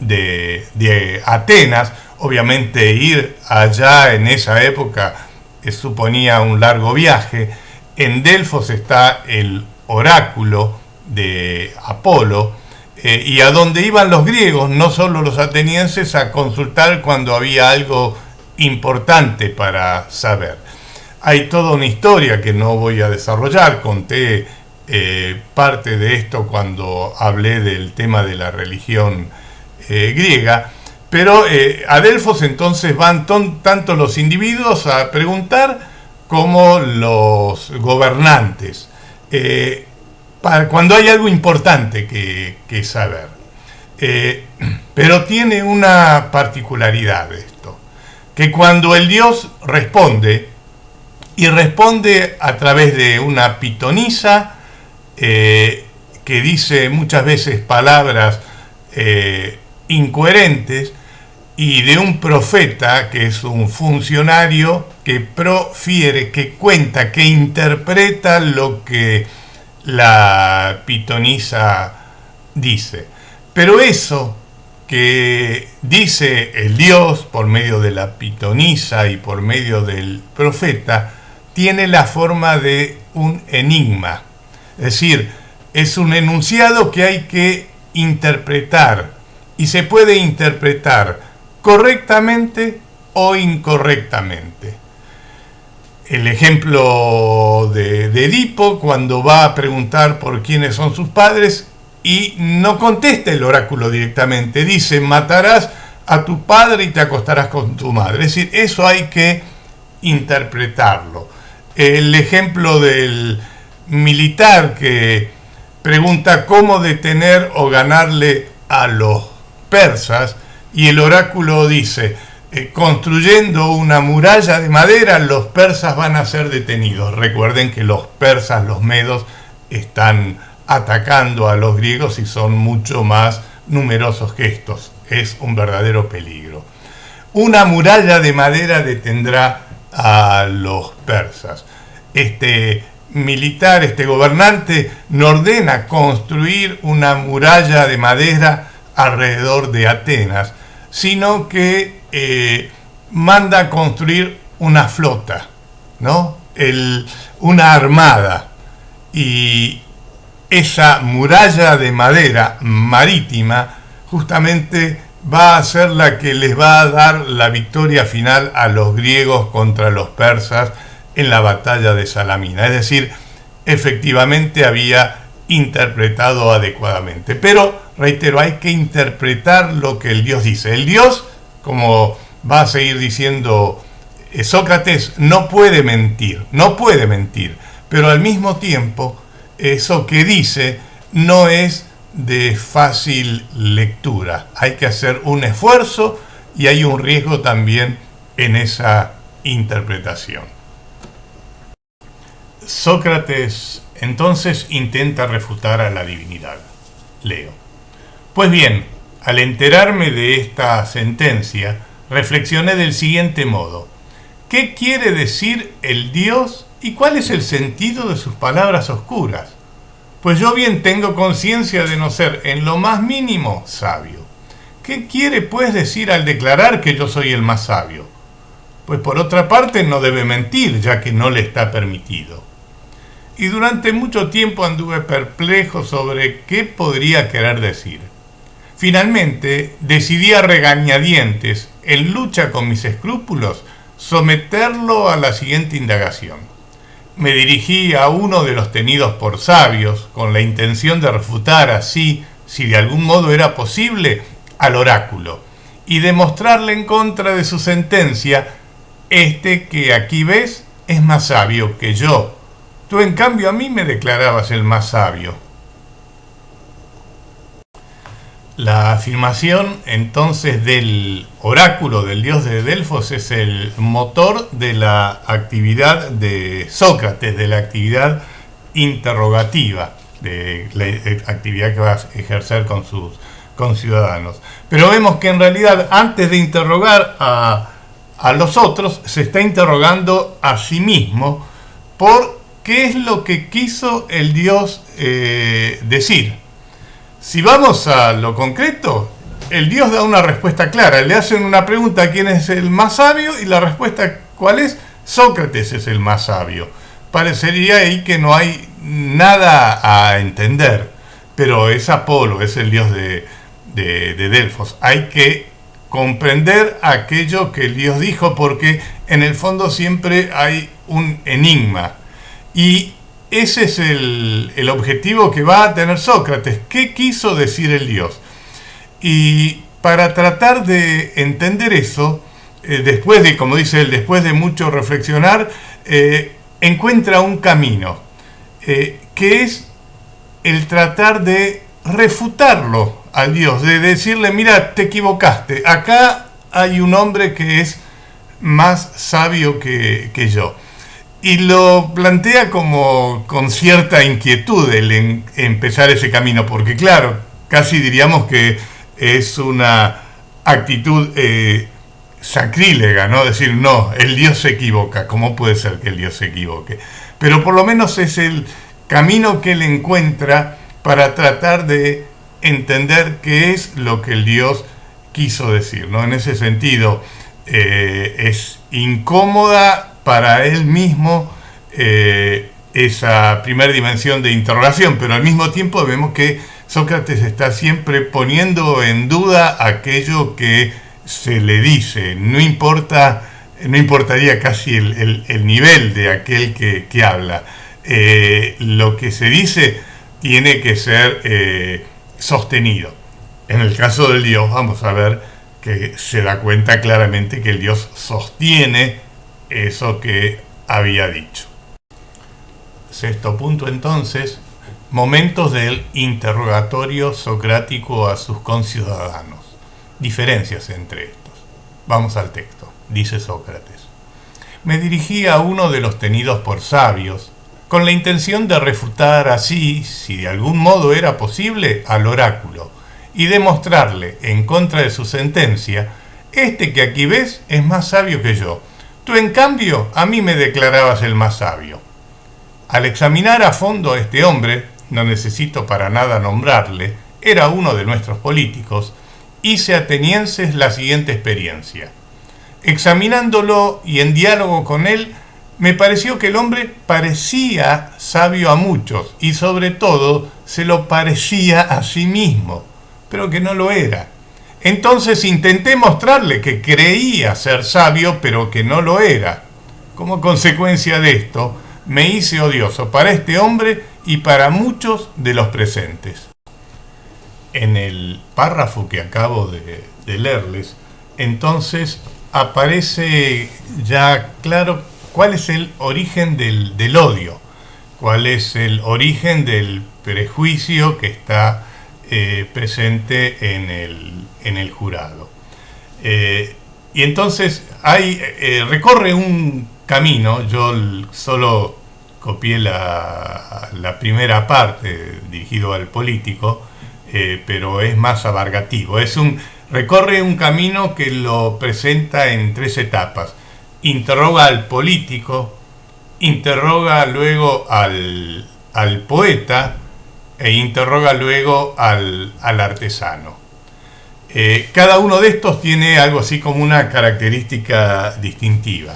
B: de Atenas. Obviamente ir allá en esa época suponía un largo viaje. En Delfos está el oráculo de Apolo, y a donde iban los griegos, no solo los atenienses, a consultar cuando había algo importante para saber. Hay toda una historia que no voy a desarrollar, conté parte de esto cuando hablé del tema de la religión griega, pero a Delfos entonces van tanto los individuos a preguntar como los gobernantes, cuando hay algo importante que saber. Pero tiene una particularidad esto, que cuando el dios responde, y responde a través de una pitonisa que dice muchas veces palabras incoherentes, y de un profeta que es un funcionario que profiere, que cuenta, que interpreta lo que la pitonisa dice. Pero eso que dice el dios por medio de la pitonisa y por medio del profeta tiene la forma de un enigma, es decir, es un enunciado que hay que interpretar, y se puede interpretar correctamente o incorrectamente. El ejemplo de Edipo, cuando va a preguntar por quiénes son sus padres y no contesta el oráculo directamente, dice: matarás a tu padre y te acostarás con tu madre. Es decir, eso hay que interpretarlo. El ejemplo del militar que pregunta cómo detener o ganarle a los persas, y el oráculo dice: construyendo una muralla de madera, los persas van a ser detenidos. Recuerden que los persas, los medos, están atacando a los griegos y son mucho más numerosos que estos. Es un verdadero peligro. Una muralla de madera detendrá a los persas. Este militar, este gobernante, no ordena construir una muralla de madera alrededor de Atenas, sino que manda construir una flota, ¿no? Una armada. Y esa muralla de madera marítima justamente va a ser la que les va a dar la victoria final a los griegos contra los persas en la batalla de Salamina. Es decir, efectivamente había interpretado adecuadamente. Pero, reitero, hay que interpretar lo que el Dios dice. El Dios, como va a seguir diciendo Sócrates, no puede mentir, pero al mismo tiempo eso que dice no es de fácil lectura. Hay que hacer un esfuerzo y hay un riesgo también en esa interpretación. Sócrates entonces intenta refutar a la divinidad. Leo. Pues bien, al enterarme de esta sentencia, reflexioné del siguiente modo: ¿qué quiere decir el Dios y cuál es el sentido de sus palabras oscuras? Pues yo bien tengo conciencia de no ser en lo más mínimo sabio. ¿Qué quiere pues decir al declarar que yo soy el más sabio? Pues por otra parte no debe mentir, ya que no le está permitido. Y durante mucho tiempo anduve perplejo sobre qué podría querer decir. Finalmente decidí a regañadientes, en lucha con mis escrúpulos, someterlo a la siguiente indagación. Me dirigí a uno de los tenidos por sabios, con la intención de refutar así, si de algún modo era posible, al oráculo, y demostrarle en contra de su sentencia: este que aquí ves es más sabio que yo. Tú en cambio a mí me declarabas el más sabio. La afirmación entonces del oráculo del dios de Delfos es el motor de la actividad de Sócrates, de la actividad interrogativa, de la actividad que va a ejercer con sus conciudadanos. Pero vemos que en realidad antes de interrogar a los otros, se está interrogando a sí mismo por qué es lo que quiso el dios decir. Si vamos a lo concreto, el Dios da una respuesta clara. Le hacen una pregunta: ¿quién es el más sabio? Y la respuesta, ¿cuál es? Sócrates es el más sabio. Parecería ahí que no hay nada a entender, pero es Apolo, es el Dios de Delfos. Hay que comprender aquello que el Dios dijo, porque en el fondo siempre hay un enigma. Y ese es el objetivo que va a tener Sócrates. ¿Qué quiso decir el Dios? Y para tratar de entender eso, después de, como dice él, después de mucho reflexionar, encuentra un camino, que es el tratar de refutarlo al Dios, de decirle: mira, te equivocaste, acá hay un hombre que es más sabio que yo. Y lo plantea como con cierta inquietud el empezar ese camino, porque claro, casi diríamos que es una actitud sacrílega, ¿no? Decir: no, el Dios se equivoca. ¿Cómo puede ser que el Dios se equivoque? Pero por lo menos es el camino que él encuentra para tratar de entender qué es lo que el Dios quiso decir, ¿no? En ese sentido, es incómoda para él mismo esa primera dimensión de interrogación, pero al mismo tiempo vemos que Sócrates está siempre poniendo en duda aquello que se le dice. No importaría casi el nivel de aquel que habla. Lo que se dice tiene que ser sostenido. En el caso del Dios vamos a ver que se da cuenta claramente que el Dios sostiene eso que había dicho. Sexto punto entonces: momentos del interrogatorio socrático a sus conciudadanos. Diferencias entre estos. Vamos al texto. Dice Sócrates: me dirigí a uno de los tenidos por sabios, con la intención de refutar así, si de algún modo era posible, al oráculo, y demostrarle, en contra de su sentencia, este que aquí ves es más sabio que yo. Tú, en cambio, a mí me declarabas el más sabio. Al examinar a fondo a este hombre, no necesito para nada nombrarle, era uno de nuestros políticos, hice atenienses la siguiente experiencia. Examinándolo y en diálogo con él, me pareció que el hombre parecía sabio a muchos y sobre todo se lo parecía a sí mismo, pero que no lo era. Entonces intenté mostrarle que creía ser sabio, pero que no lo era. Como consecuencia de esto, me hice odioso para este hombre y para muchos de los presentes. En el párrafo que acabo de leerles, entonces aparece ya claro cuál es el origen del odio, cuál es el origen del prejuicio que está presente en el jurado. Y entonces recorre un camino, yo solo copié la primera parte dirigido al político, pero es más abarcativo. Recorre un camino que lo presenta en 3 etapas. Interroga al político, interroga luego al poeta e interroga luego al artesano. Cada uno de estos tiene algo así como una característica distintiva.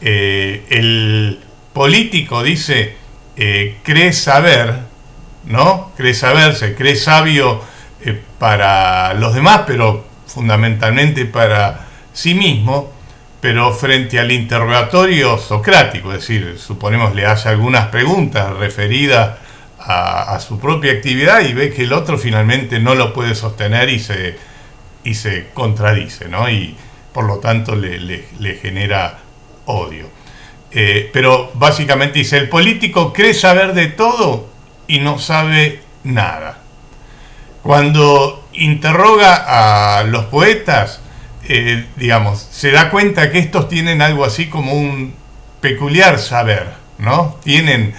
B: El político dice, cree saber, ¿no? Cree saberse, cree sabio para los demás, pero fundamentalmente para sí mismo, pero frente al interrogatorio socrático, es decir, suponemos le hace algunas preguntas referidas a su propia actividad y ve que el otro finalmente no lo puede sostener y se contradice, ¿no? Y por lo tanto le genera odio. Pero básicamente dice, el político cree saber de todo y no sabe nada. Cuando interroga a los poetas, se da cuenta que estos tienen algo así como un peculiar saber, ¿no? Tienen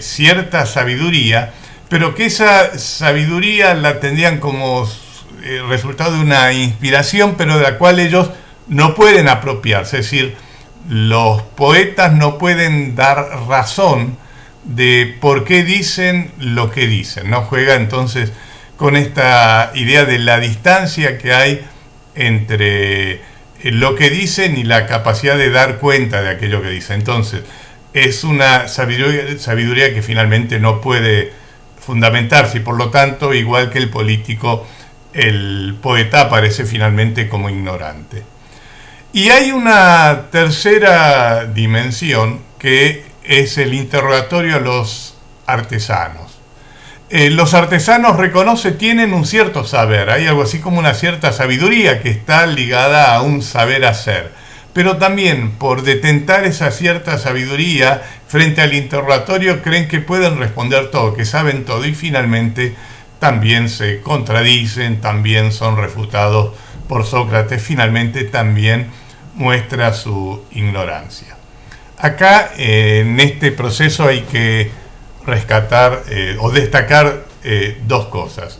B: cierta sabiduría, pero que esa sabiduría la tendrían como resultado de una inspiración, pero de la cual ellos no pueden apropiarse. Es decir, los poetas no pueden dar razón de por qué dicen lo que dicen, ¿no? Juega entonces con esta idea de la distancia que hay entre lo que dicen y la capacidad de dar cuenta de aquello que dicen. Entonces, es una sabiduría que finalmente no puede fundamentarse y por lo tanto, igual que el político, el poeta aparece finalmente como ignorante. Y hay una tercera dimensión que es el interrogatorio a los artesanos. Los artesanos tienen un cierto saber, hay algo así como una cierta sabiduría que está ligada a un saber hacer, pero también por detentar esa cierta sabiduría frente al interrogatorio creen que pueden responder todo, que saben todo y finalmente también se contradicen, también son refutados por Sócrates, finalmente también muestra su ignorancia. Acá en este proceso hay que rescatar o destacar 2 cosas.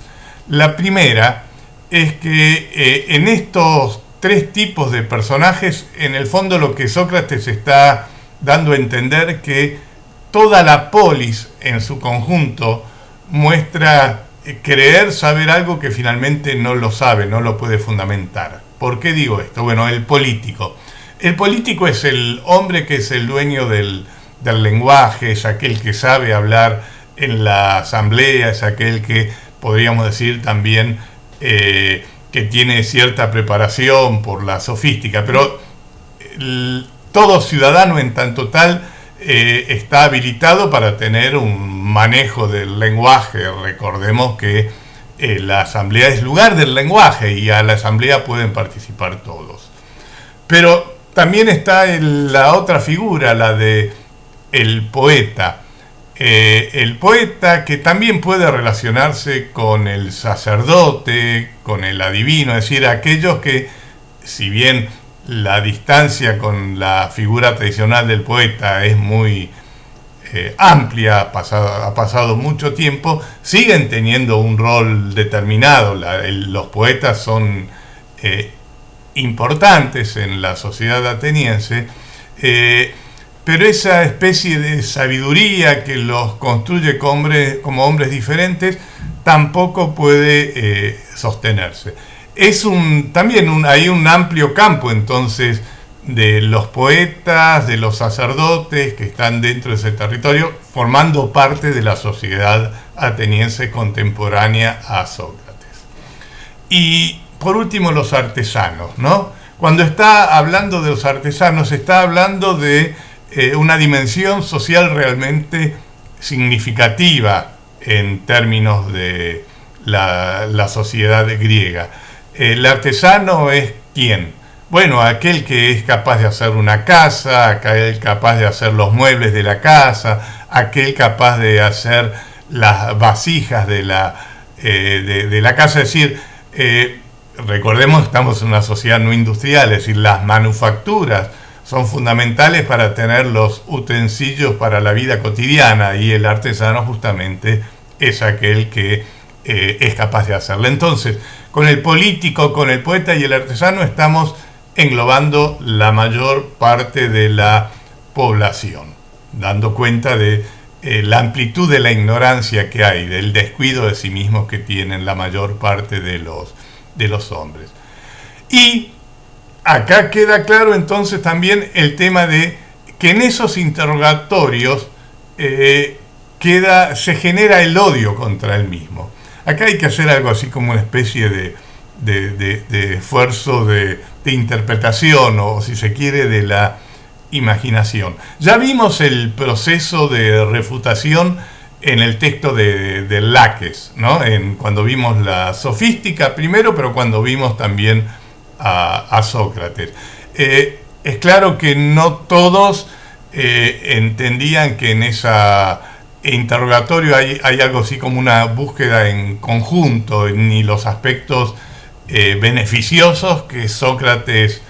B: La primera es que en estos 3 tipos de personajes, en el fondo lo que Sócrates está dando a entender que toda la polis en su conjunto muestra creer saber algo que finalmente no lo sabe, no lo puede fundamentar. ¿Por qué digo esto? Bueno, el político. El político es el hombre que es el dueño del lenguaje, es aquel que sabe hablar en la asamblea, es aquel que podríamos decir también que tiene cierta preparación por la sofística, pero todo ciudadano en tanto tal está habilitado para tener un manejo del lenguaje. Recordemos que la asamblea es lugar del lenguaje y a la asamblea pueden participar todos. Pero también está la otra figura, la de el poeta. El poeta que también puede relacionarse con el sacerdote, con el adivino, es decir, aquellos que, si bien la distancia con la figura tradicional del poeta es muy amplia, ha pasado mucho tiempo, siguen teniendo un rol determinado. Los poetas son importantes en la sociedad ateniense, pero esa especie de sabiduría que los construye como hombres diferentes tampoco puede sostenerse. Hay un amplio campo entonces de los poetas, de los sacerdotes que están dentro de ese territorio, formando parte de la sociedad ateniense contemporánea a Sócrates. Y por último, los artesanos, ¿no? Cuando está hablando de los artesanos, está hablando de una dimensión social realmente significativa en términos de la sociedad griega. El artesano es ¿quién? Bueno, aquel que es capaz de hacer una casa, aquel capaz de hacer los muebles de la casa, aquel capaz de hacer las vasijas de la casa. Es decir, recordemos que estamos en una sociedad no industrial, es decir, las manufacturas son fundamentales para tener los utensilios para la vida cotidiana, y el artesano justamente es aquel que es capaz de hacerlo. Entonces, con el político, con el poeta y el artesano estamos englobando la mayor parte de la población, dando cuenta de la amplitud de la ignorancia que hay, del descuido de sí mismos que tienen la mayor parte de los hombres. Y acá queda claro entonces también el tema de que en esos interrogatorios se genera el odio contra el mismo. Acá hay que hacer algo así como una especie de esfuerzo de interpretación, o si se quiere, de la imaginación. Ya vimos el proceso de refutación en el texto de Laques, ¿no? Cuando vimos la sofística primero, pero cuando vimos también a Sócrates. Es claro que no todos entendían que en ese interrogatorio hay algo así como una búsqueda en conjunto, ni los aspectos beneficiosos que Sócrates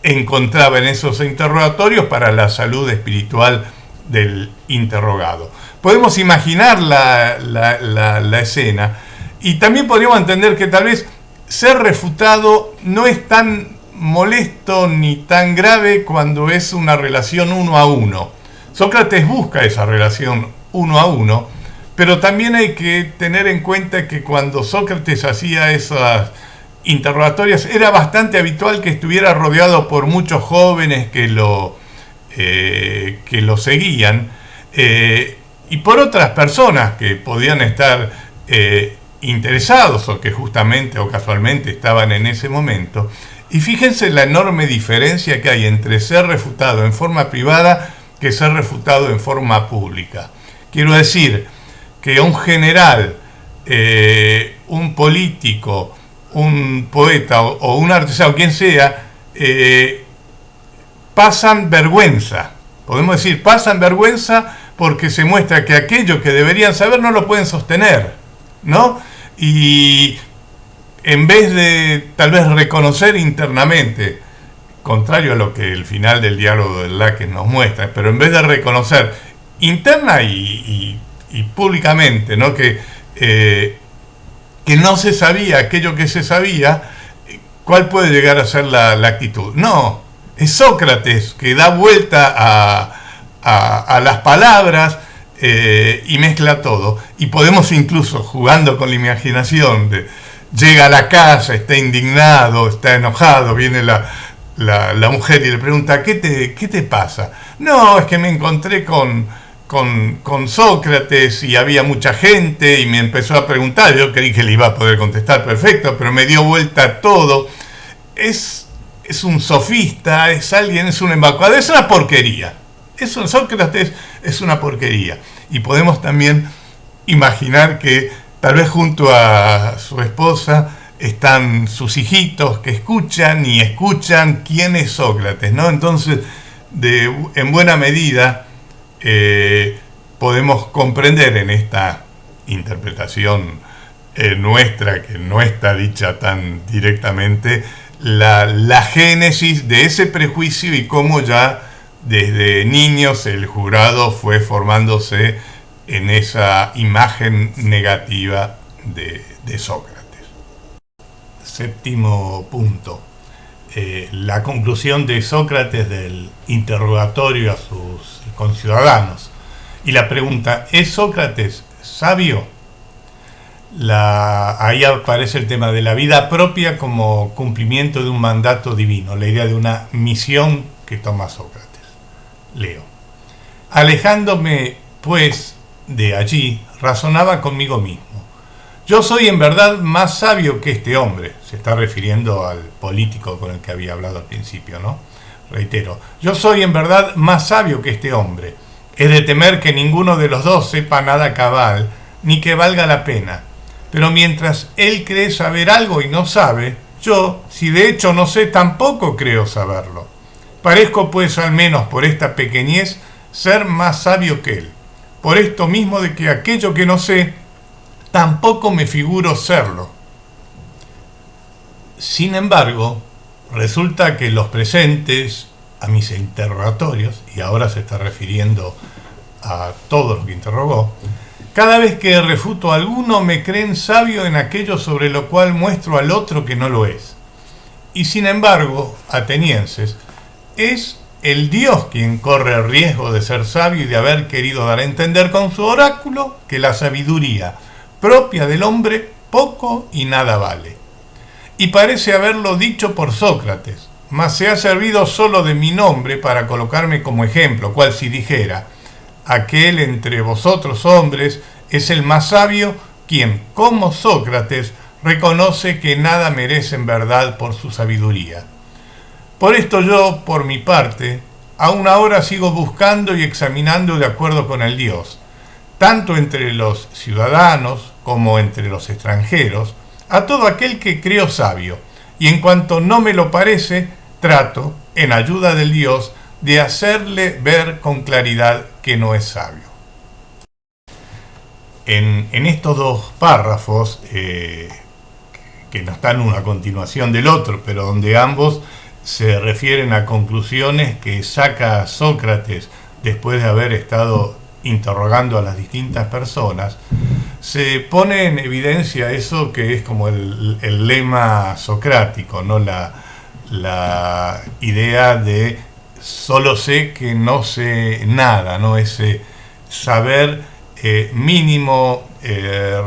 B: encontraba en esos interrogatorios para la salud espiritual del interrogado. Podemos imaginar la escena, y también podríamos entender que tal vez ser refutado no es tan molesto ni tan grave cuando es una relación 1 a 1. Sócrates busca esa relación 1 a 1, pero también hay que tener en cuenta que cuando Sócrates hacía esas interrogatorias era bastante habitual que estuviera rodeado por muchos jóvenes que lo seguían, y por otras personas que podían estar interesados o que justamente o casualmente estaban en ese momento. Y fíjense la enorme diferencia que hay entre ser refutado en forma privada que ser refutado en forma pública. Quiero decir que un general, un político, un poeta o un artesano, quien sea, pasan vergüenza. Podemos decir, pasan vergüenza porque se muestra que aquello que deberían saber no lo pueden sostener, ¿no? Y en vez de tal vez reconocer internamente, contrario a lo que el final del diálogo de Laques nos muestra, pero en vez de reconocer interna y públicamente, ¿no? Que no se sabía aquello que se sabía, ¿cuál puede llegar a ser la actitud? No, es Sócrates que da vuelta a las palabras y mezcla todo. Y podemos incluso, jugando con la imaginación, llega a la casa, está indignado, está enojado, viene la mujer y le pregunta, ¿qué te pasa? No, es que me encontré con Sócrates y había mucha gente y me empezó a preguntar. Yo creí que le iba a poder contestar perfecto, pero me dio vuelta todo. Es un sofista, es un embaucador, es una porquería. Sócrates es una porquería. Y podemos también imaginar que tal vez junto a su esposa están sus hijitos que escuchan quién es Sócrates, ¿no? Entonces, en buena medida, podemos comprender en esta interpretación nuestra, que no está dicha tan directamente, la génesis de ese prejuicio y cómo ya desde niños el jurado fue formándose en esa imagen negativa de Sócrates. Séptimo punto. La conclusión de Sócrates del interrogatorio a sus conciudadanos. Y la pregunta, ¿es Sócrates sabio? Ahí aparece el tema de la vida propia como cumplimiento de un mandato divino, la idea de una misión que toma Sócrates. Leo. Alejándome, pues, de allí, razonaba conmigo mismo. Yo soy en verdad más sabio que este hombre. Se está refiriendo al político con el que había hablado al principio, ¿no? Reitero, yo soy en verdad más sabio que este hombre. Es de temer que ninguno de los dos sepa nada cabal, ni que valga la pena. Pero mientras él cree saber algo y no sabe, yo, si de hecho no sé, tampoco creo saberlo. Parezco pues al menos por esta pequeñez ser más sabio que él. Por esto mismo de que aquello que no sé, tampoco me figuro serlo. Sin embargo, resulta que los presentes a mis interrogatorios, y ahora se está refiriendo a todos los que interrogó, cada vez que refuto a alguno me creen sabio en aquello sobre lo cual muestro al otro que no lo es. Y sin embargo, atenienses, es el Dios quien corre el riesgo de ser sabio y de haber querido dar a entender con su oráculo que la sabiduría propia del hombre poco y nada vale. Y parece haberlo dicho por Sócrates, mas se ha servido solo de mi nombre para colocarme como ejemplo, cual si dijera, aquel entre vosotros hombres es el más sabio, quien, como Sócrates, reconoce que nada merece en verdad por su sabiduría. Por esto yo, por mi parte, aún ahora sigo buscando y examinando de acuerdo con el Dios, tanto entre los ciudadanos como entre los extranjeros, a todo aquel que creo sabio, y en cuanto no me lo parece, trato, en ayuda del Dios, de hacerle ver con claridad que no es sabio. En estos dos párrafos, que no están uno a continuación del otro, pero donde ambos se refieren a conclusiones que saca Sócrates después de haber estado interrogando a las distintas personas, se pone en evidencia eso que es como el lema socrático, ¿no? La idea de solo sé que no sé nada, ¿no? Ese saber mínimo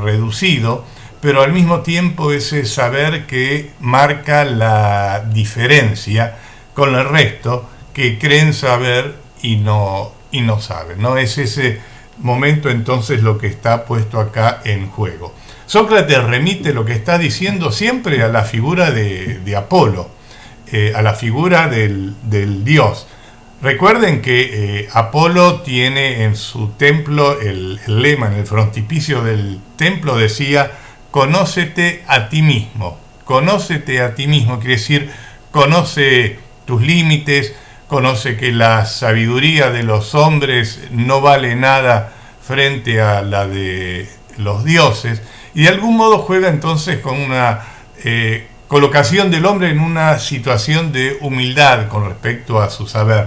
B: reducido, pero al mismo tiempo ese saber que marca la diferencia con el resto que creen saber y no saben, ¿no? Es ese momento entonces lo que está puesto acá en juego. Sócrates remite lo que está diciendo siempre a la figura de Apolo, a la figura del dios. Recuerden que Apolo tiene en su templo el lema, en el frontispicio del templo decía, conócete a ti mismo. Conócete a ti mismo quiere decir, conoce tus límites, conoce que la sabiduría de los hombres no vale nada frente a la de los dioses, y de algún modo juega entonces con una colocación del hombre en una situación de humildad con respecto a su saber.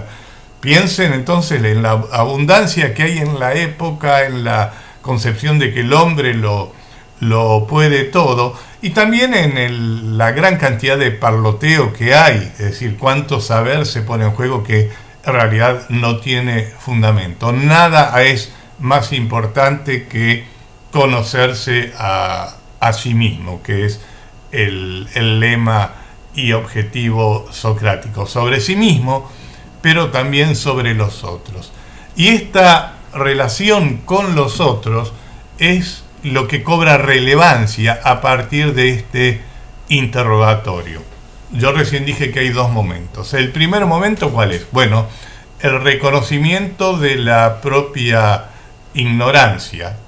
B: Piensen entonces en la abundancia que hay en la época, en la concepción de que el hombre lo puede todo, y también en la gran cantidad de parloteo que hay, es decir, cuánto saber se pone en juego que en realidad no tiene fundamento. Nada es más importante que conocerse a sí mismo, que es el lema y objetivo socrático, sobre sí mismo, pero también sobre los otros. Y esta relación con los otros es lo que cobra relevancia a partir de este interrogatorio. Yo recién dije que hay dos momentos. El primer momento, ¿cuál es? Bueno, el reconocimiento de la propia ignorancia,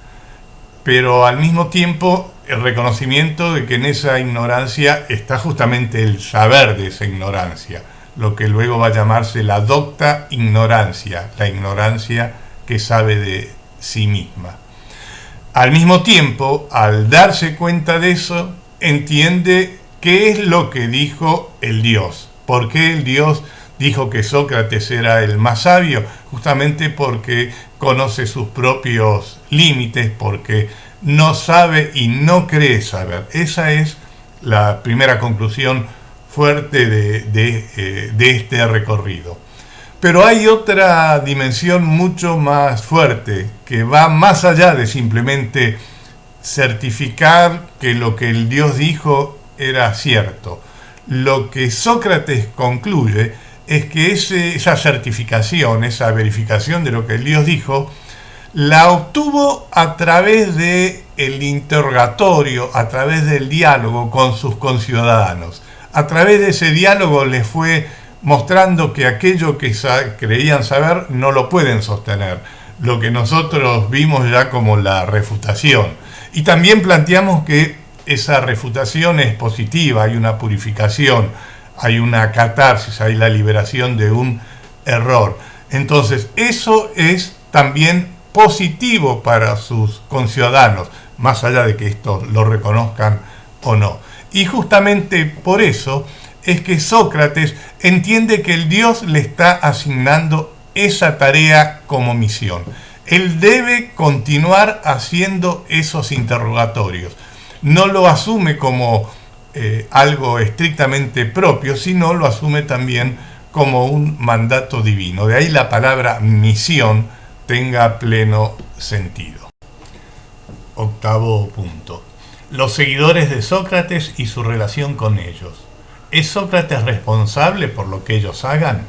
B: pero al mismo tiempo el reconocimiento de que en esa ignorancia está justamente el saber de esa ignorancia, lo que luego va a llamarse la docta ignorancia, la ignorancia que sabe de sí misma. Al mismo tiempo, al darse cuenta de eso, entiende qué es lo que dijo el Dios, por qué el Dios dijo que Sócrates era el más sabio, justamente porque conoce sus propios límites, porque no sabe y no cree saber. Esa es la primera conclusión fuerte de este recorrido. Pero hay otra dimensión mucho más fuerte, que va más allá de simplemente certificar que lo que el Dios dijo era cierto. Lo que Sócrates concluye es que esa certificación, esa verificación de lo que el Dios dijo, la obtuvo a través del interrogatorio, a través del diálogo con sus conciudadanos. A través de ese diálogo les fue mostrando que aquello que creían saber no lo pueden sostener, lo que nosotros vimos ya como la refutación. Y también planteamos que esa refutación es positiva, hay una purificación, hay una catarsis, hay la liberación de un error. Entonces, eso es también positivo para sus conciudadanos, más allá de que esto lo reconozcan o no. Y justamente por eso es que Sócrates entiende que el Dios le está asignando esa tarea como misión. Él debe continuar haciendo esos interrogatorios. No lo asume como algo estrictamente propio, sino lo asume también como un mandato divino. De ahí la palabra misión tenga pleno sentido. Octavo punto. Los seguidores de Sócrates y su relación con ellos. ¿Es Sócrates responsable por lo que ellos hagan?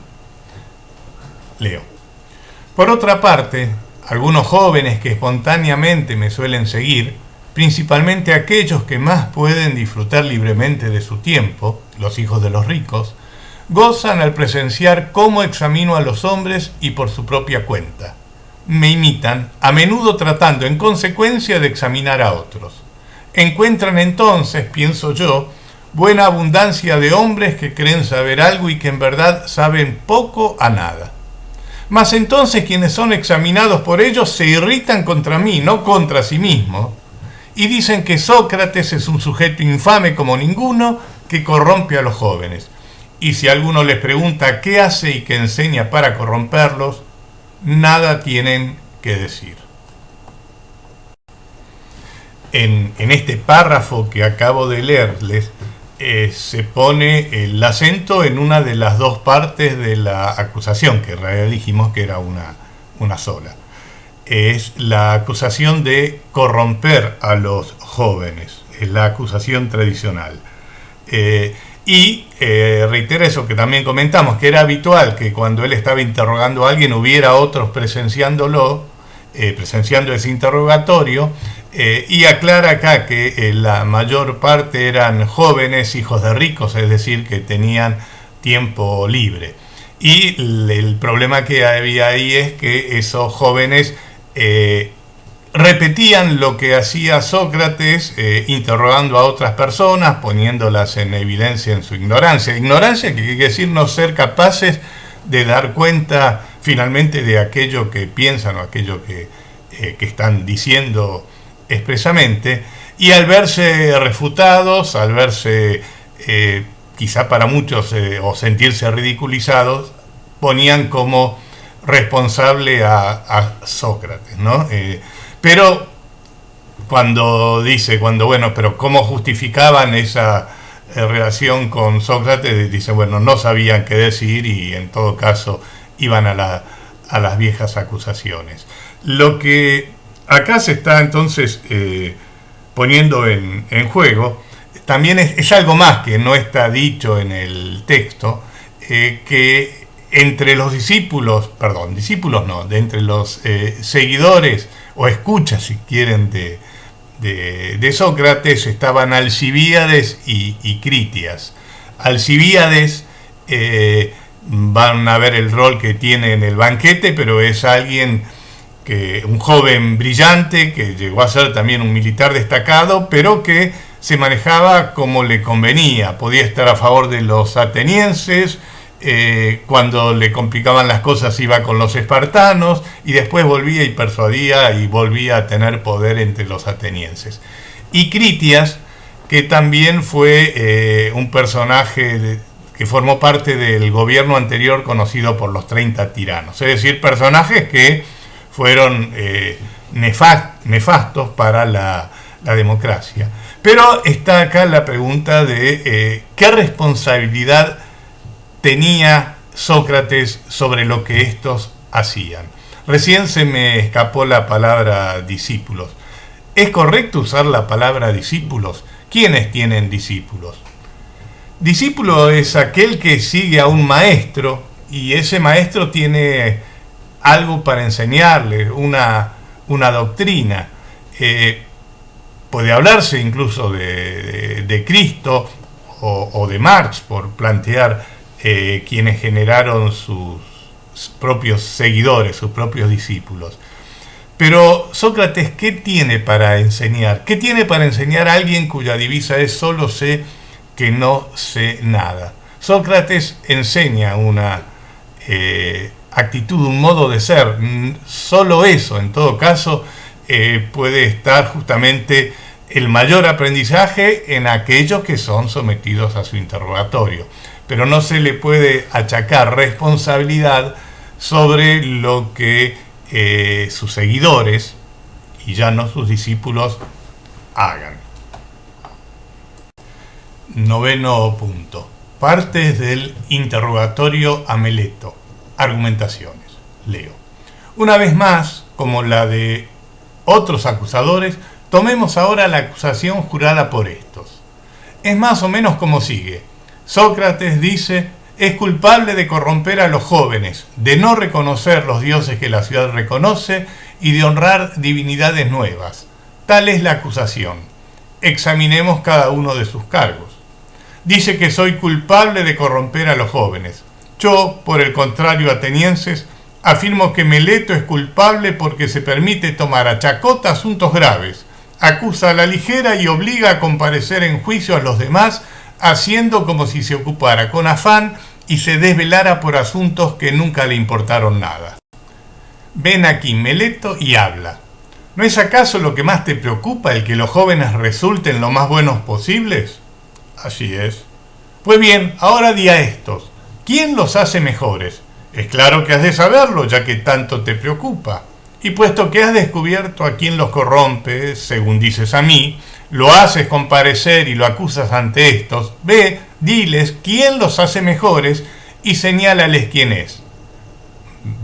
B: Leo. Por otra parte, algunos jóvenes que espontáneamente me suelen seguir, principalmente aquellos que más pueden disfrutar libremente de su tiempo, los hijos de los ricos, gozan al presenciar cómo examino a los hombres y por su propia cuenta. Me imitan, a menudo tratando en consecuencia de examinar a otros. Encuentran entonces, pienso yo, buena abundancia de hombres que creen saber algo y que en verdad saben poco a nada. Mas entonces quienes son examinados por ellos se irritan contra mí, no contra sí mismos, y dicen que Sócrates es un sujeto infame como ninguno que corrompe a los jóvenes. Y si alguno les pregunta qué hace y qué enseña para corromperlos, nada tienen que decir. En este párrafo que acabo de leerles, se pone el acento en una de las dos partes de la acusación, que en realidad dijimos que era una sola. Es la acusación de corromper a los jóvenes, es la acusación tradicional. Reitera eso que también comentamos, que era habitual que cuando él estaba interrogando a alguien hubiera otros presenciando ese interrogatorio, y aclara acá que la mayor parte eran jóvenes, hijos de ricos, es decir, que tenían tiempo libre. Y el problema que había ahí es que esos jóvenes repetían lo que hacía Sócrates, interrogando a otras personas, poniéndolas en evidencia en su ignorancia. Ignorancia que quiere decir no ser capaces de dar cuenta finalmente de aquello que piensan o aquello que están diciendo expresamente, y al verse refutados, al verse quizá para muchos o sentirse ridiculizados, ponían como responsable a Sócrates, ¿no? Pero pero ¿cómo justificaban esa relación con Sócrates? Dice, bueno, no sabían qué decir y en todo caso iban a las viejas acusaciones. Lo que acá se está entonces poniendo en juego también es algo más que no está dicho en el texto, que entre los entre los seguidores o escuchas, si quieren, de Sócrates estaban Alcibíades y Critias. Alcibíades, van a ver el rol que tiene en el banquete, pero es un joven brillante que llegó a ser también un militar destacado, pero que se manejaba como le convenía. Podía estar a favor de los atenienses, cuando le complicaban las cosas iba con los espartanos y después volvía y persuadía y volvía a tener poder entre los atenienses. Y Critias, que también fue un personaje que formó parte del gobierno anterior conocido por los 30 tiranos, es decir, personajes que fueron nefastos para la democracia. Pero está acá la pregunta de qué responsabilidad tenía Sócrates sobre lo que estos hacían. Recién se me escapó la palabra discípulos. ¿Es correcto usar la palabra discípulos? ¿Quiénes tienen discípulos? Discípulo es aquel que sigue a un maestro y ese maestro tiene algo para enseñarle, una doctrina. Puede hablarse incluso de Cristo o de Marx, por plantear quienes generaron sus propios seguidores, sus propios discípulos. Pero Sócrates, ¿qué tiene para enseñar? ¿Qué tiene para enseñar a alguien cuya divisa es solo sé que no sé nada? Sócrates enseña una actitud, un modo de ser. Solo eso, en todo caso, puede estar justamente el mayor aprendizaje en aquellos que son sometidos a su interrogatorio. Pero no se le puede achacar responsabilidad sobre lo que sus seguidores, y ya no sus discípulos, hagan. Noveno punto. Partes del interrogatorio a Meleto. Argumentaciones. Leo. Una vez más, como la de otros acusadores, tomemos ahora la acusación jurada por estos. Es más o menos como sigue. Sócrates dice: es culpable de corromper a los jóvenes, de no reconocer los dioses que la ciudad reconoce y de honrar divinidades nuevas. Tal es la acusación. Examinemos cada uno de sus cargos. Dice que soy culpable de corromper a los jóvenes. Yo, por el contrario, atenienses, afirmo que Meleto es culpable porque se permite tomar a chacota asuntos graves, acusa a la ligera y obliga a comparecer en juicio a los demás, haciendo como si se ocupara con afán y se desvelara por asuntos que nunca le importaron nada. Ven aquí, Meleto, y habla. ¿No es acaso lo que más te preocupa el que los jóvenes resulten lo más buenos posibles? Así es. Pues bien, ahora di a estos, ¿quién los hace mejores? Es claro que has de saberlo, ya que tanto te preocupa. Y puesto que has descubierto a quién los corrompe, según dices a mí, lo haces comparecer y lo acusas ante estos, ve, diles quién los hace mejores y señálales quién es.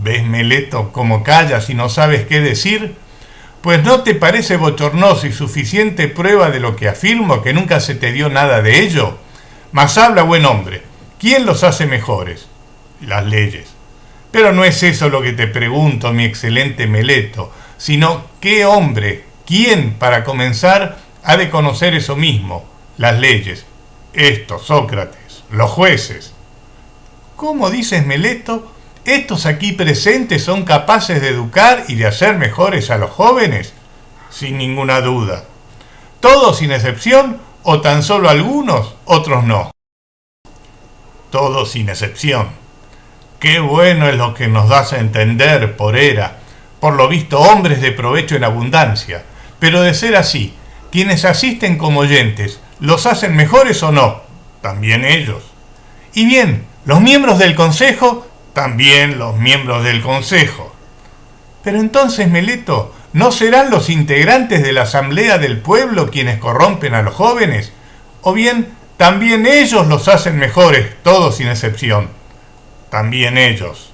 B: ¿Ves, Meleto, cómo callas y no sabes qué decir? Pues ¿no te parece bochornoso y suficiente prueba de lo que afirmo, que nunca se te dio nada de ello? Mas habla, buen hombre, ¿quién los hace mejores? Las leyes. Pero no es eso lo que te pregunto, mi excelente Meleto, sino ¿qué hombre, quién, para comenzar, ha de conocer eso mismo? Las leyes. Estos, Sócrates, los jueces. ¿Cómo dices, Meleto? ¿Estos aquí presentes son capaces de educar y de hacer mejores a los jóvenes? Sin ninguna duda. ¿Todos sin excepción o tan solo algunos, otros no? Todos sin excepción. Qué bueno es lo que nos das a entender, por era. Por lo visto, hombres de provecho en abundancia. Pero de ser así, quienes asisten como oyentes, ¿los hacen mejores o no? También ellos. Y bien, los miembros del consejo, también los miembros del consejo. Pero entonces, Meleto, ¿no serán los integrantes de la asamblea del pueblo quienes corrompen a los jóvenes? ¿O bien, también ellos los hacen mejores, todos sin excepción? También ellos.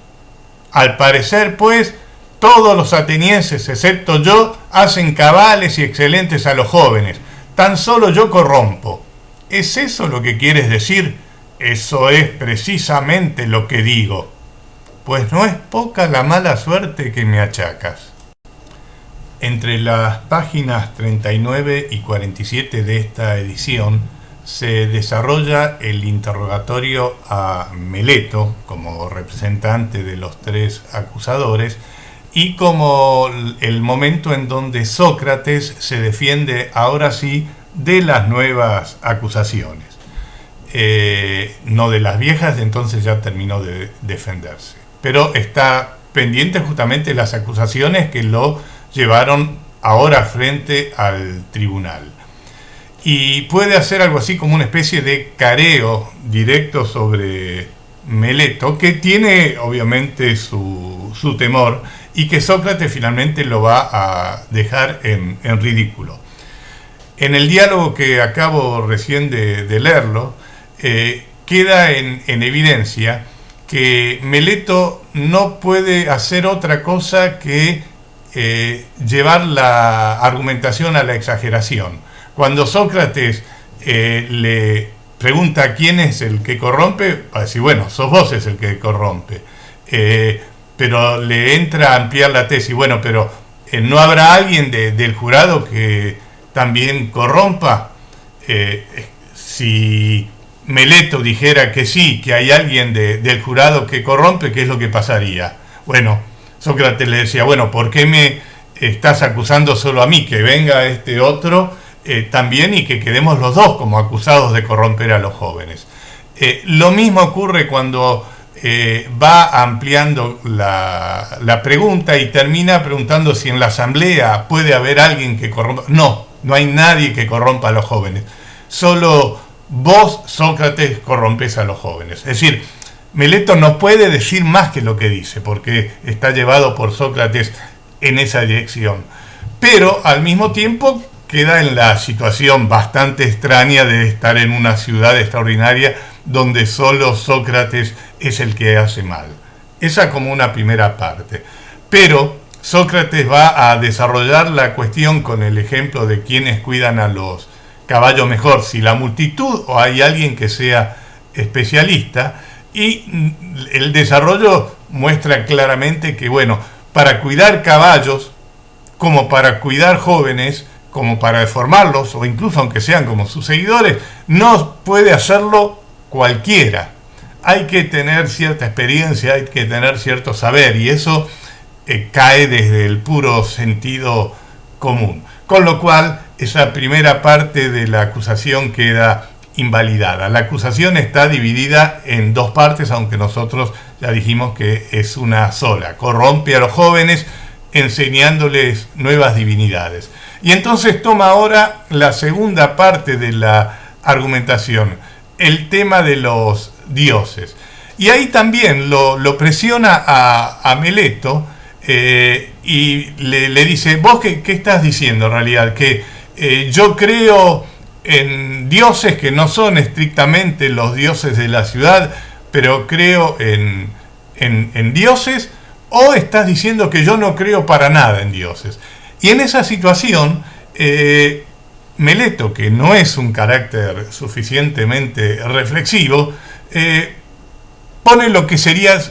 B: Al parecer, pues, todos los atenienses, excepto yo, hacen cabales y excelentes a los jóvenes. Tan solo yo corrompo. ¿Es eso lo que quieres decir? Eso es precisamente lo que digo. Pues no es poca la mala suerte que me achacas. Entre las páginas 39 y 47 de esta edición se desarrolla el interrogatorio a Meleto como representante de los tres acusadores y como el momento en donde Sócrates se defiende ahora sí de las nuevas acusaciones. No de las viejas, entonces ya terminó de defenderse. Pero está pendiente justamente las acusaciones que lo llevaron ahora frente al tribunal. y puede hacer algo así como una especie de careo directo sobre Meleto, que tiene obviamente su temor y que Sócrates finalmente lo va a dejar en ridículo. En el diálogo que acabo recién de leerlo, queda en evidencia que Meleto no puede hacer otra cosa que llevar la argumentación a la exageración. Cuando Sócrates le pregunta quién es el que corrompe, va a decir, bueno, sos vos es el que corrompe. Pero le entra a ampliar la tesis, bueno, pero ¿no habrá alguien del jurado que también corrompa? Si Meleto dijera que sí, que hay alguien del jurado que corrompe, ¿qué es lo que pasaría? Bueno, Sócrates le decía, bueno, ¿por qué me estás acusando solo a mí? Que venga este otro también y que quedemos los dos como acusados de corromper a los jóvenes. Lo mismo ocurre cuando va ampliando la pregunta y termina preguntando si en la asamblea puede haber alguien que corrompa. No hay nadie que corrompa a los jóvenes. Solo vos, Sócrates, corrompes a los jóvenes. Es decir, Meleto no puede decir más que lo que dice, porque está llevado por Sócrates en esa dirección. Pero al mismo tiempo queda en la situación bastante extraña de estar en una ciudad extraordinaria donde solo Sócrates es el que hace mal. Esa como una primera parte. Pero Sócrates va a desarrollar la cuestión con el ejemplo de quienes cuidan a los caballos mejor, si la multitud o hay alguien que sea especialista, y el desarrollo muestra claramente que, bueno, para cuidar caballos, como para cuidar jóvenes, como para formarlos, o incluso aunque sean como sus seguidores, no puede hacerlo cualquiera. Hay que tener cierta experiencia, hay que tener cierto saber, y eso cae desde el puro sentido común. Con lo cual, esa primera parte de la acusación queda invalidada. La acusación está dividida en dos partes, aunque nosotros ya dijimos que es una sola. Corrompe a los jóvenes enseñándoles nuevas divinidades. Y entonces toma ahora la segunda parte de la argumentación, el tema de los dioses. Y ahí también lo presiona a Meleto y le dice, ¿vos qué estás diciendo en realidad? Que yo creo en dioses que no son estrictamente los dioses de la ciudad, pero creo en dioses, o estás diciendo que yo no creo para nada en dioses. Y en esa situación, Meleto, que no es un carácter suficientemente reflexivo,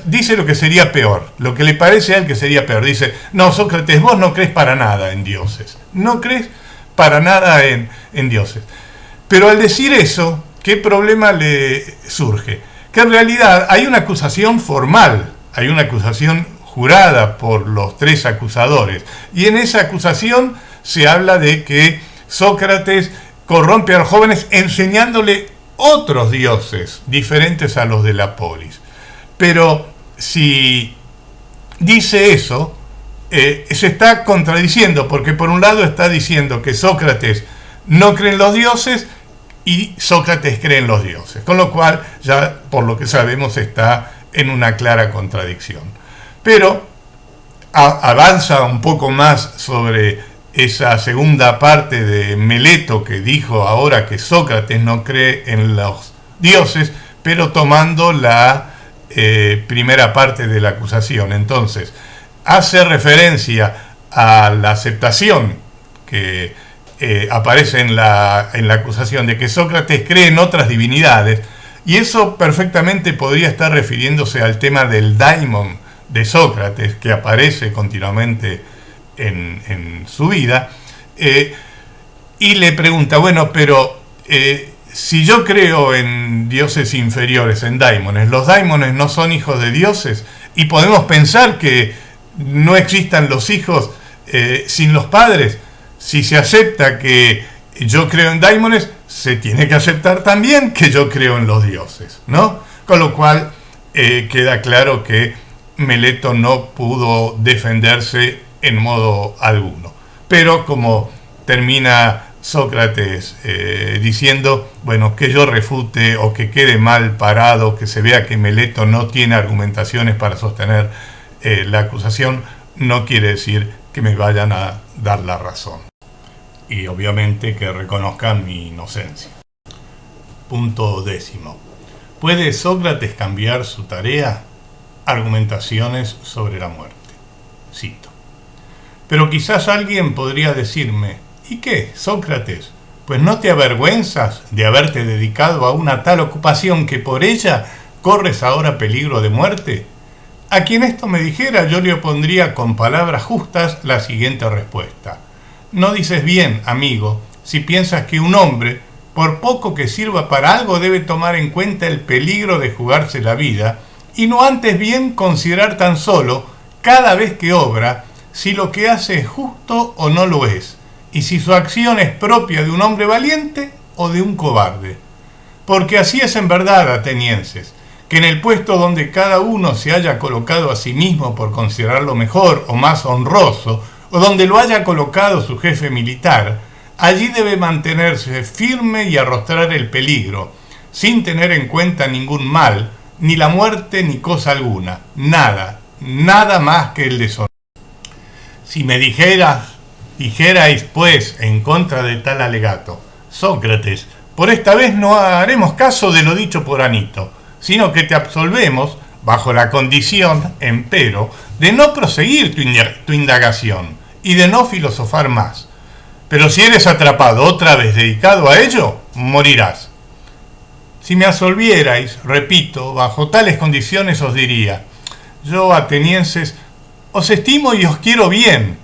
B: dice lo que sería peor, lo que le parece a él que sería peor. Dice, no, Sócrates, vos no crees para nada en dioses, no crees para nada en dioses. Pero al decir eso, ¿qué problema le surge? Que en realidad hay una acusación formal, hay una acusación jurada por los tres acusadores, y en esa acusación se habla de que Sócrates corrompe a los jóvenes enseñándole otros dioses diferentes a los de la polis. Pero si dice eso, se está contradiciendo, porque por un lado está diciendo que Sócrates no cree en los dioses y Sócrates cree en los dioses, con lo cual ya por lo que sabemos está en una clara contradicción. Pero avanza un poco más sobre esa segunda parte de Meleto, que dijo ahora que Sócrates no cree en los dioses, pero tomando la primera parte de la acusación. Entonces, hace referencia a la aceptación que aparece en la acusación de que Sócrates cree en otras divinidades, y eso perfectamente podría estar refiriéndose al tema del daimon de Sócrates, que aparece continuamente en su vida, y le pregunta, bueno, pero si yo creo en dioses inferiores, en daimones, ¿los daimones no son hijos de dioses? Y podemos pensar que no existan los hijos sin los padres. Si se acepta que yo creo en daimones, se tiene que aceptar también que yo creo en los dioses, ¿no? Con lo cual queda claro que Meleto no pudo defenderse en modo alguno. Pero como termina Sócrates diciendo, bueno, que yo refute o que quede mal parado, que se vea que Meleto no tiene argumentaciones para sostener la acusación, no quiere decir que me vayan a dar la razón. Y obviamente que reconozcan mi inocencia. Punto 10. ¿Puede Sócrates cambiar su tarea? Argumentaciones sobre la muerte. Cito. Pero quizás alguien podría decirme, ¿y qué, Sócrates? Pues no te avergüenzas de haberte dedicado a una tal ocupación que por ella corres ahora peligro de muerte. A quien esto me dijera, yo le opondría con palabras justas la siguiente respuesta. No dices bien, amigo, si piensas que un hombre, por poco que sirva para algo, debe tomar en cuenta el peligro de jugarse la vida, y no antes bien considerar tan solo, cada vez que obra, si lo que hace es justo o no lo es, y si su acción es propia de un hombre valiente o de un cobarde. Porque así es en verdad, atenienses, que en el puesto donde cada uno se haya colocado a sí mismo por considerarlo mejor o más honroso, o donde lo haya colocado su jefe militar, allí debe mantenerse firme y arrostrar el peligro, sin tener en cuenta ningún mal, ni la muerte ni cosa alguna, nada más que el deshonor. Si me dijerais pues en contra de tal alegato, Sócrates, por esta vez no haremos caso de lo dicho por Anito, sino que te absolvemos bajo la condición, empero, de no proseguir tu indagación y de no filosofar más. Pero si eres atrapado otra vez dedicado a ello, morirás. Si me absolvierais, repito, bajo tales condiciones os diría, yo, atenienses, os estimo y os quiero bien,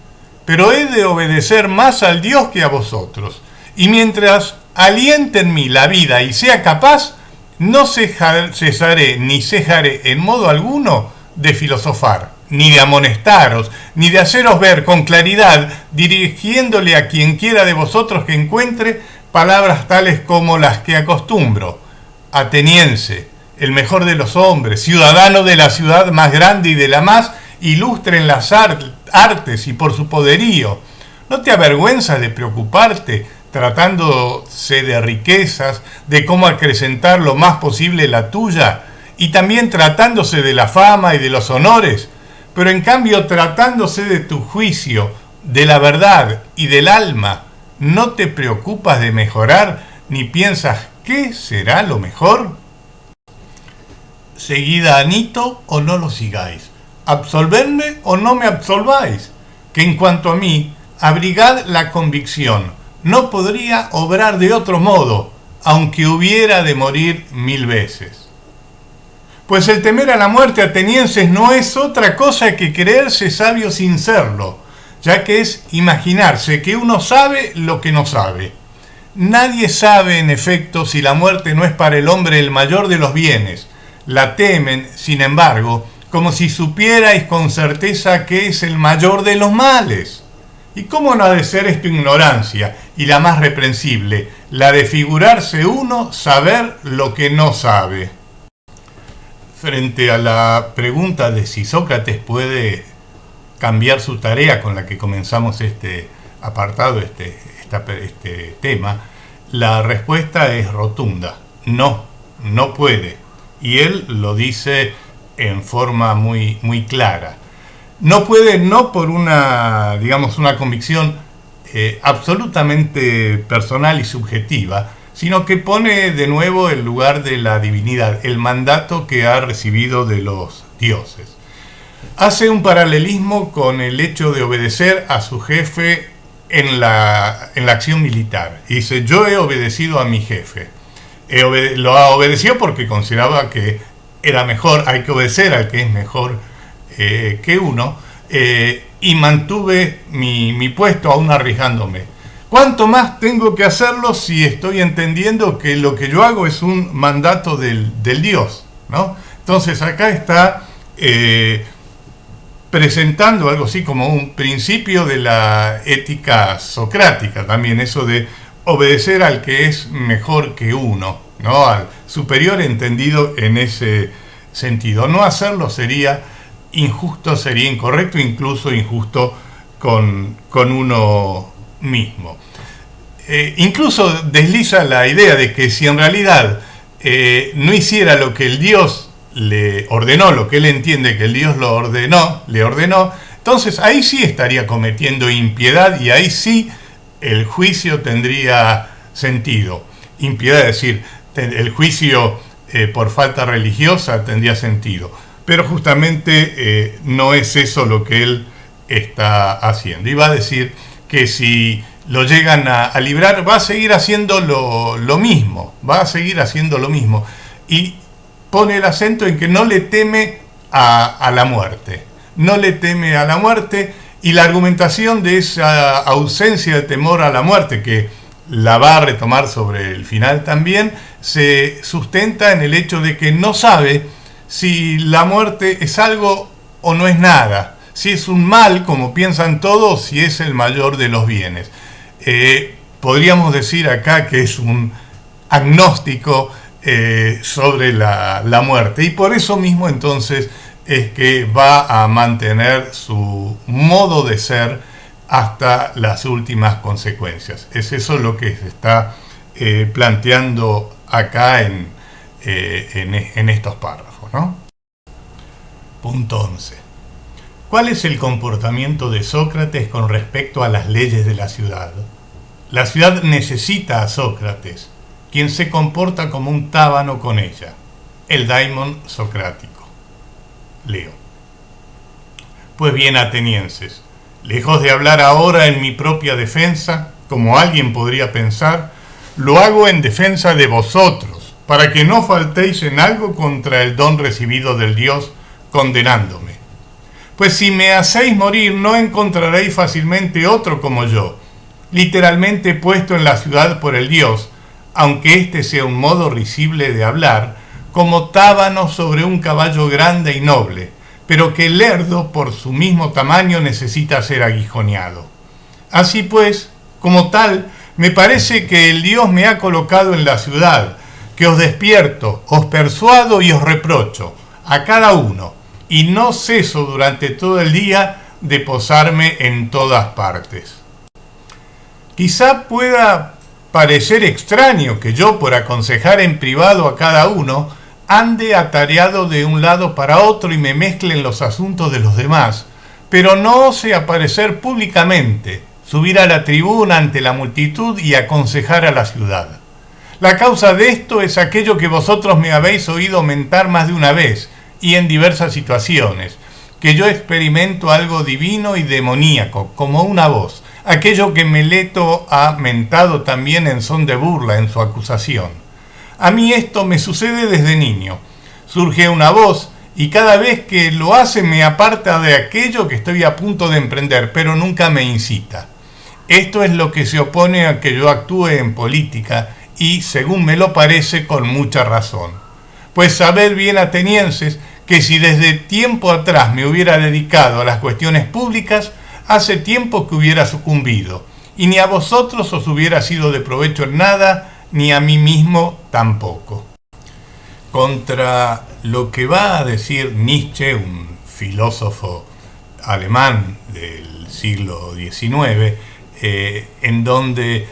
B: pero he de obedecer más al Dios que a vosotros, y mientras aliente en mí la vida y sea capaz, no cesaré ni cejaré en modo alguno de filosofar, ni de amonestaros, ni de haceros ver con claridad, dirigiéndole a quien quiera de vosotros que encuentre palabras tales como las que acostumbro. Ateniense, el mejor de los hombres, ciudadano de la ciudad más grande y de la más ilustre en las artes y por su poderío, ¿no te avergüenzas de preocuparte, tratándose de riquezas, de cómo acrecentar lo más posible la tuya, y también tratándose de la fama y de los honores, pero en cambio tratándose de tu juicio, de la verdad y del alma, ¿no te preocupas de mejorar ni piensas qué será lo mejor? Seguid a Anito o no lo sigáis, absolvedme o no me absolváis, que en cuanto a mí, abrigad la convicción, no podría obrar de otro modo, aunque hubiera de morir 1000 veces. Pues el temer a la muerte, atenienses, no es otra cosa que creerse sabio sin serlo, ya que es imaginarse que uno sabe lo que no sabe. Nadie sabe, en efecto, si la muerte no es para el hombre el mayor de los bienes. La temen, sin embargo, como si supierais con certeza que es el mayor de los males. ¿Y cómo no ha de ser esto ignorancia, y la más reprensible, la de figurarse uno saber lo que no sabe? Frente a la pregunta de si Sócrates puede cambiar su tarea con la que comenzamos este apartado, este tema, la respuesta es rotunda. No puede. Y él lo dice en forma muy, muy clara. No puede, no por una convicción absolutamente personal y subjetiva, sino que pone de nuevo el lugar de la divinidad, el mandato que ha recibido de los dioses. Hace un paralelismo con el hecho de obedecer a su jefe en la acción militar. Dice, yo he obedecido a mi jefe. Lo obedeció porque consideraba que era mejor, hay que obedecer al que es mejor que uno, y mantuve mi puesto aún arriesgándome. ¿Cuánto más tengo que hacerlo si estoy entendiendo que lo que yo hago es un mandato del Dios, ¿no? Entonces acá está presentando algo así como un principio de la ética socrática, también eso de obedecer al que es mejor que uno, ¿no? Al superior entendido en ese sentido. No hacerlo sería injusto, sería incorrecto, incluso injusto con uno mismo. incluso desliza la idea de que si en realidad no hiciera lo que el Dios le ordenó, lo que él entiende que el Dios le ordenó, entonces ahí sí estaría cometiendo impiedad y ahí sí el juicio tendría sentido. Impiedad, es decir, el juicio por falta religiosa tendría sentido. Pero justamente no es eso lo que él está haciendo. Y va a decir que si lo llegan a librar, va a seguir haciendo lo mismo. Va a seguir haciendo lo mismo. Y pone el acento en que no le teme a la muerte. No le teme a la muerte. Y la argumentación de esa ausencia de temor a la muerte, que la va a retomar sobre el final también, se sustenta en el hecho de que no sabe si la muerte es algo o no es nada, si es un mal, como piensan todos, si es el mayor de los bienes. Podríamos decir acá que es un agnóstico sobre la muerte, y por eso mismo entonces es que va a mantener su modo de ser hasta las últimas consecuencias. Es eso lo que se está planteando acá en estos párrafos, ¿no? Punto 11. ¿Cuál es el comportamiento de Sócrates con respecto a las leyes de la ciudad? La ciudad necesita a Sócrates, quien se comporta como un tábano con ella, el daimon socrático. Leo. Pues bien, atenienses, lejos de hablar ahora en mi propia defensa, como alguien podría pensar, lo hago en defensa de vosotros, para que no faltéis en algo contra el don recibido del Dios, condenándome. Pues si me hacéis morir, no encontraréis fácilmente otro como yo, literalmente puesto en la ciudad por el Dios, aunque este sea un modo risible de hablar, como tábano sobre un caballo grande y noble, pero que el lerdo, por su mismo tamaño, necesita ser aguijoneado. Así pues, como tal, me parece que el Dios me ha colocado en la ciudad, que os despierto, os persuado y os reprocho, a cada uno, y no ceso durante todo el día de posarme en todas partes. Quizá pueda parecer extraño que yo, por aconsejar en privado a cada uno, ande atareado de un lado para otro y me mezcle en los asuntos de los demás, pero no ose aparecer públicamente, subir a la tribuna ante la multitud y aconsejar a la ciudad. La causa de esto es aquello que vosotros me habéis oído mentar más de una vez y en diversas situaciones, que yo experimento algo divino y demoníaco, como una voz, aquello que Meleto ha mentado también en son de burla en su acusación. A mí esto me sucede desde niño. Surge una voz y cada vez que lo hace me aparta de aquello que estoy a punto de emprender, pero nunca me incita. Esto es lo que se opone a que yo actúe en política y, según me lo parece, con mucha razón. Pues sabed bien, atenienses, que si desde tiempo atrás me hubiera dedicado a las cuestiones públicas, hace tiempo que hubiera sucumbido, y ni a vosotros os hubiera sido de provecho en nada, ni a mí mismo tampoco. Contra lo que va a decir Nietzsche, un filósofo alemán del siglo XIX, en donde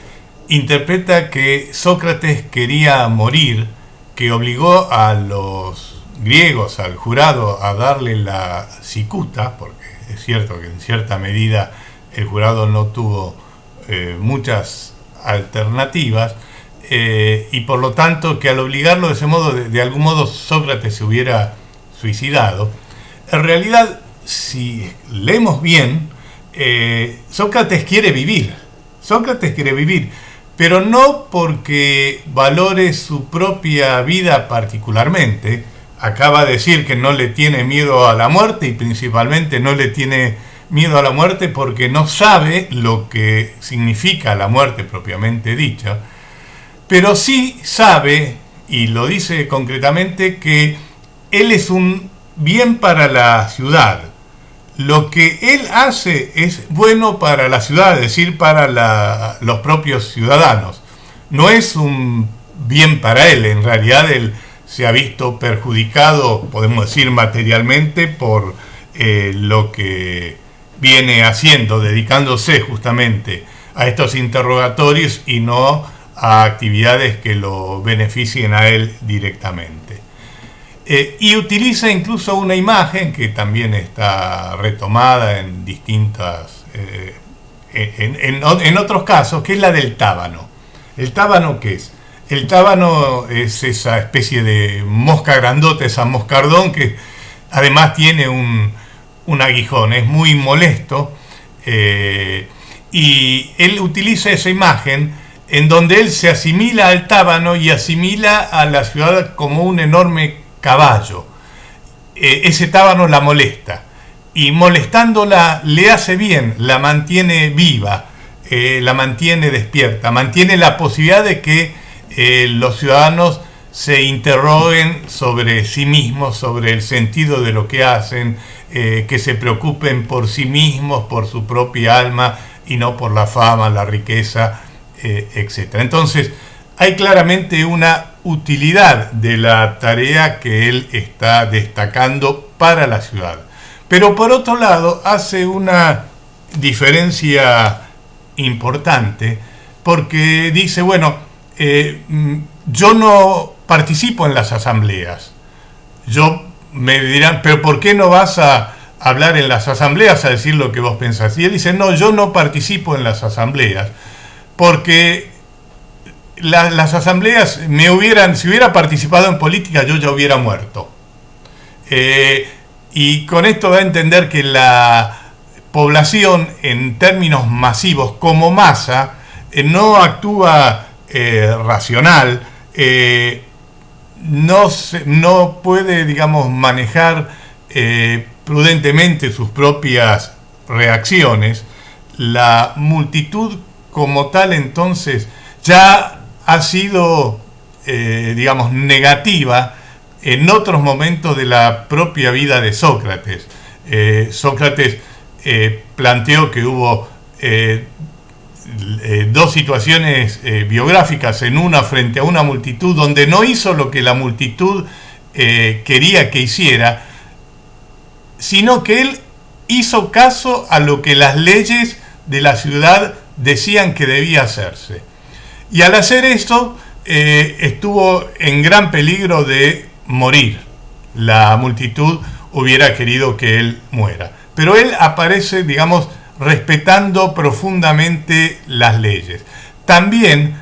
B: interpreta que Sócrates quería morir, que obligó a los griegos, al jurado, a darle la cicuta, porque es cierto que en cierta medida el jurado no tuvo muchas alternativas, y por lo tanto que al obligarlo de ese modo, de algún modo Sócrates se hubiera suicidado. En realidad, si leemos bien, Sócrates quiere vivir. Sócrates quiere vivir, pero no porque valore su propia vida particularmente. Acaba de decir que no le tiene miedo a la muerte, y principalmente no le tiene miedo a la muerte porque no sabe lo que significa la muerte propiamente dicha, pero sí sabe, y lo dice concretamente, que él es un bien para la ciudad. Lo que él hace es bueno para la ciudad, es decir, para los propios ciudadanos. No es un bien para él, en realidad él se ha visto perjudicado, podemos decir materialmente, por lo que viene haciendo, dedicándose justamente a estos interrogatorios y no a actividades que lo beneficien a él directamente. Y utiliza incluso una imagen que también está retomada en distintas, en otros casos, que es la del tábano. ¿El tábano qué es? El tábano es esa especie de mosca grandota, esa moscardón que además tiene un aguijón, es muy molesto, y él utiliza esa imagen en donde él se asimila al tábano y asimila a la ciudad como un enorme caballo. Ese tábano la molesta, y molestándola le hace bien, la mantiene viva, la mantiene despierta, mantiene la posibilidad de que los ciudadanos se interroguen sobre sí mismos, sobre el sentido de lo que hacen, que se preocupen por sí mismos, por su propia alma y no por la fama, la riqueza, etc. Entonces, hay claramente una utilidad de la tarea que él está destacando para la ciudad. Pero por otro lado, hace una diferencia importante porque dice, bueno, yo no participo en las asambleas. Me dirán, pero ¿por qué no vas a hablar en las asambleas a decir lo que vos pensás? Y él dice, no, yo no participo en las asambleas porque las asambleas si hubiera participado en política yo ya hubiera muerto. Y con esto da a entender que la población en términos masivos como masa no actúa racional, no puede, digamos, manejar prudentemente sus propias reacciones. La multitud como tal entonces ya ha sido, digamos, negativa en otros momentos de la propia vida de Sócrates. Sócrates planteó que hubo dos situaciones biográficas, en una frente a una multitud donde no hizo lo que la multitud quería que hiciera, sino que él hizo caso a lo que las leyes de la ciudad decían que debía hacerse. Y al hacer esto estuvo en gran peligro de morir. La multitud hubiera querido que él muera. Pero él aparece, digamos, respetando profundamente las leyes. También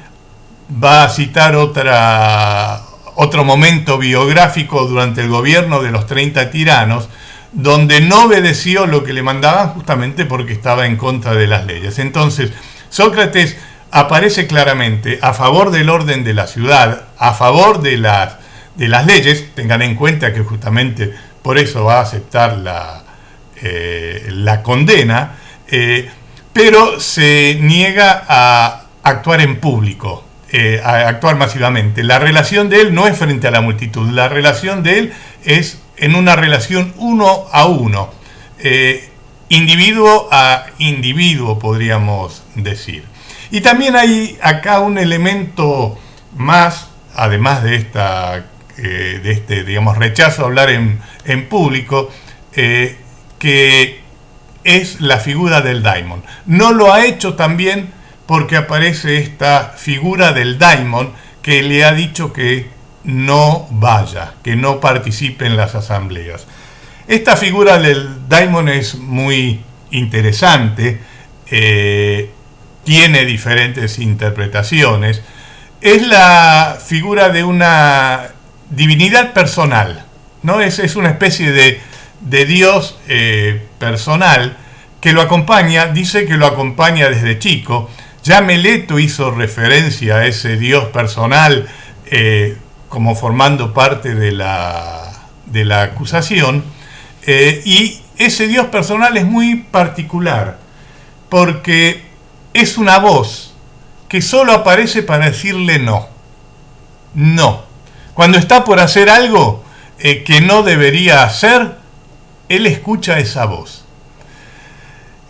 B: va a citar otro momento biográfico durante el gobierno de los 30 tiranos, donde no obedeció lo que le mandaban justamente porque estaba en contra de las leyes. Entonces, Sócrates aparece claramente a favor del orden de la ciudad, a favor de las leyes. Tengan en cuenta que justamente por eso va a aceptar la condena, pero se niega a actuar en público, a actuar masivamente. La relación de él no es frente a la multitud, la relación de él es en una relación uno a uno, individuo a individuo, podríamos decir. Y también hay acá un elemento más, además de este, digamos, rechazo a hablar en público, que es la figura del daimon. No lo ha hecho también porque aparece esta figura del daimon que le ha dicho que no vaya, que no participe en las asambleas. Esta figura del daimon es muy interesante, tiene diferentes interpretaciones. Es la figura de una divinidad personal, ¿no? Es una especie de Dios personal que lo acompaña, dice que lo acompaña desde chico. Ya Meleto hizo referencia a ese Dios personal como formando parte de la acusación, y ese Dios personal es muy particular porque es una voz que solo aparece para decirle no. No. Cuando está por hacer algo que no debería hacer, él escucha esa voz.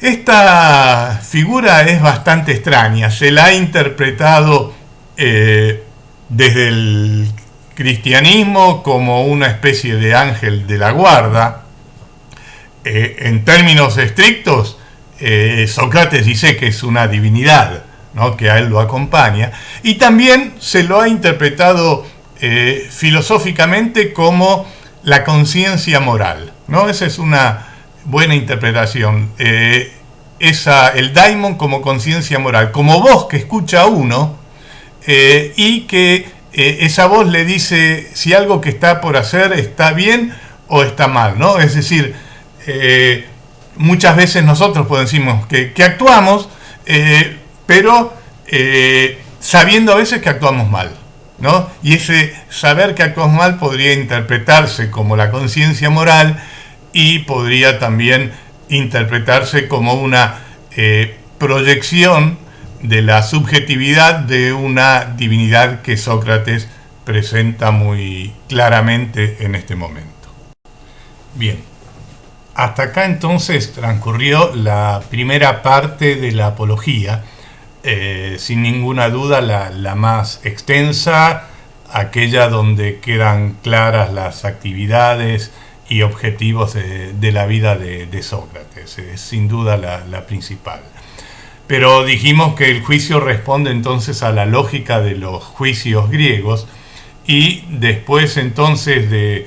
B: Esta figura es bastante extraña. Se la ha interpretado desde el cristianismo como una especie de ángel de la guarda. En términos estrictos, Sócrates dice que es una divinidad, ¿no?, que a él lo acompaña, y también se lo ha interpretado filosóficamente como la conciencia moral, ¿no? Esa es una buena interpretación. El daimon como conciencia moral, como voz que escucha a uno y que esa voz le dice si algo que está por hacer está bien o está mal, ¿no? Es decir, muchas veces nosotros decimos que actuamos, pero sabiendo a veces que actuamos mal, ¿no? Y ese saber que actuamos mal podría interpretarse como la conciencia moral y podría también interpretarse como una proyección de la subjetividad de una divinidad que Sócrates presenta muy claramente en este momento. Bien, hasta acá entonces transcurrió la primera parte de la apología, sin ninguna duda la más extensa, aquella donde quedan claras las actividades y objetivos de la vida de Sócrates. Es sin duda la principal. Pero dijimos que el juicio responde entonces a la lógica de los juicios griegos, y después entonces de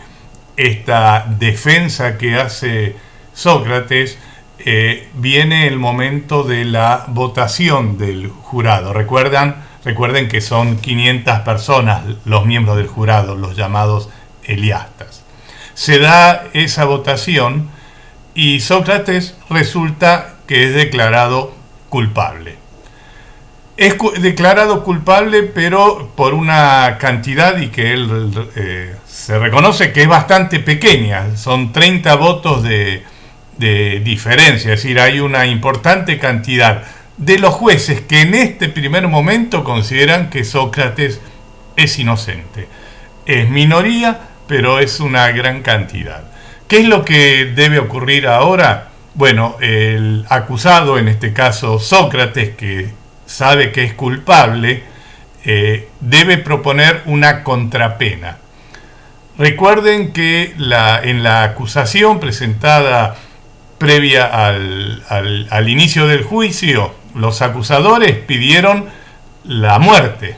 B: esta defensa que hace Sócrates, viene el momento de la votación del jurado. Recuerden que son 500 personas los miembros del jurado, los llamados eliastas. Se da esa votación y Sócrates resulta que es declarado culpable. Es declarado culpable, pero por una cantidad, y que él se reconoce que es bastante pequeña, son 30 votos de diferencia, es decir, hay una importante cantidad de los jueces que en este primer momento consideran que Sócrates es inocente. Es minoría, pero es una gran cantidad. ¿Qué es lo que debe ocurrir ahora? Bueno, el acusado, en este caso Sócrates, que sabe que es culpable, debe proponer una contrapena. Recuerden que en la acusación presentada previa al inicio del juicio, los acusadores pidieron la muerte.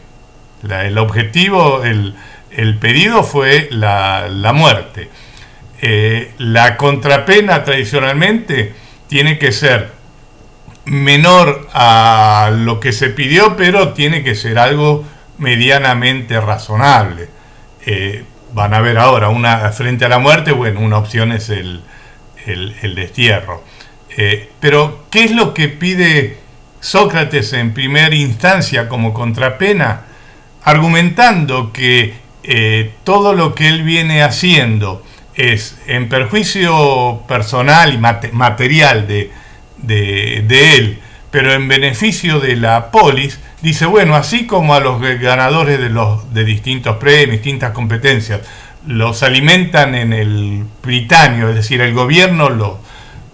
B: El objetivo, el pedido fue la muerte. La contrapena tradicionalmente tiene que ser menor a lo que se pidió, pero tiene que ser algo medianamente razonable. Van a ver ahora, frente a la muerte, bueno, una opción es el destierro. Pero, ¿qué es lo que pide Sócrates en primera instancia como contrapena? Argumentando que todo lo que él viene haciendo es en perjuicio personal y material de él, pero en beneficio de la polis. Dice, bueno, así como a los ganadores de distintos premios, distintas competencias, los alimentan en el pritanio, es decir, el gobierno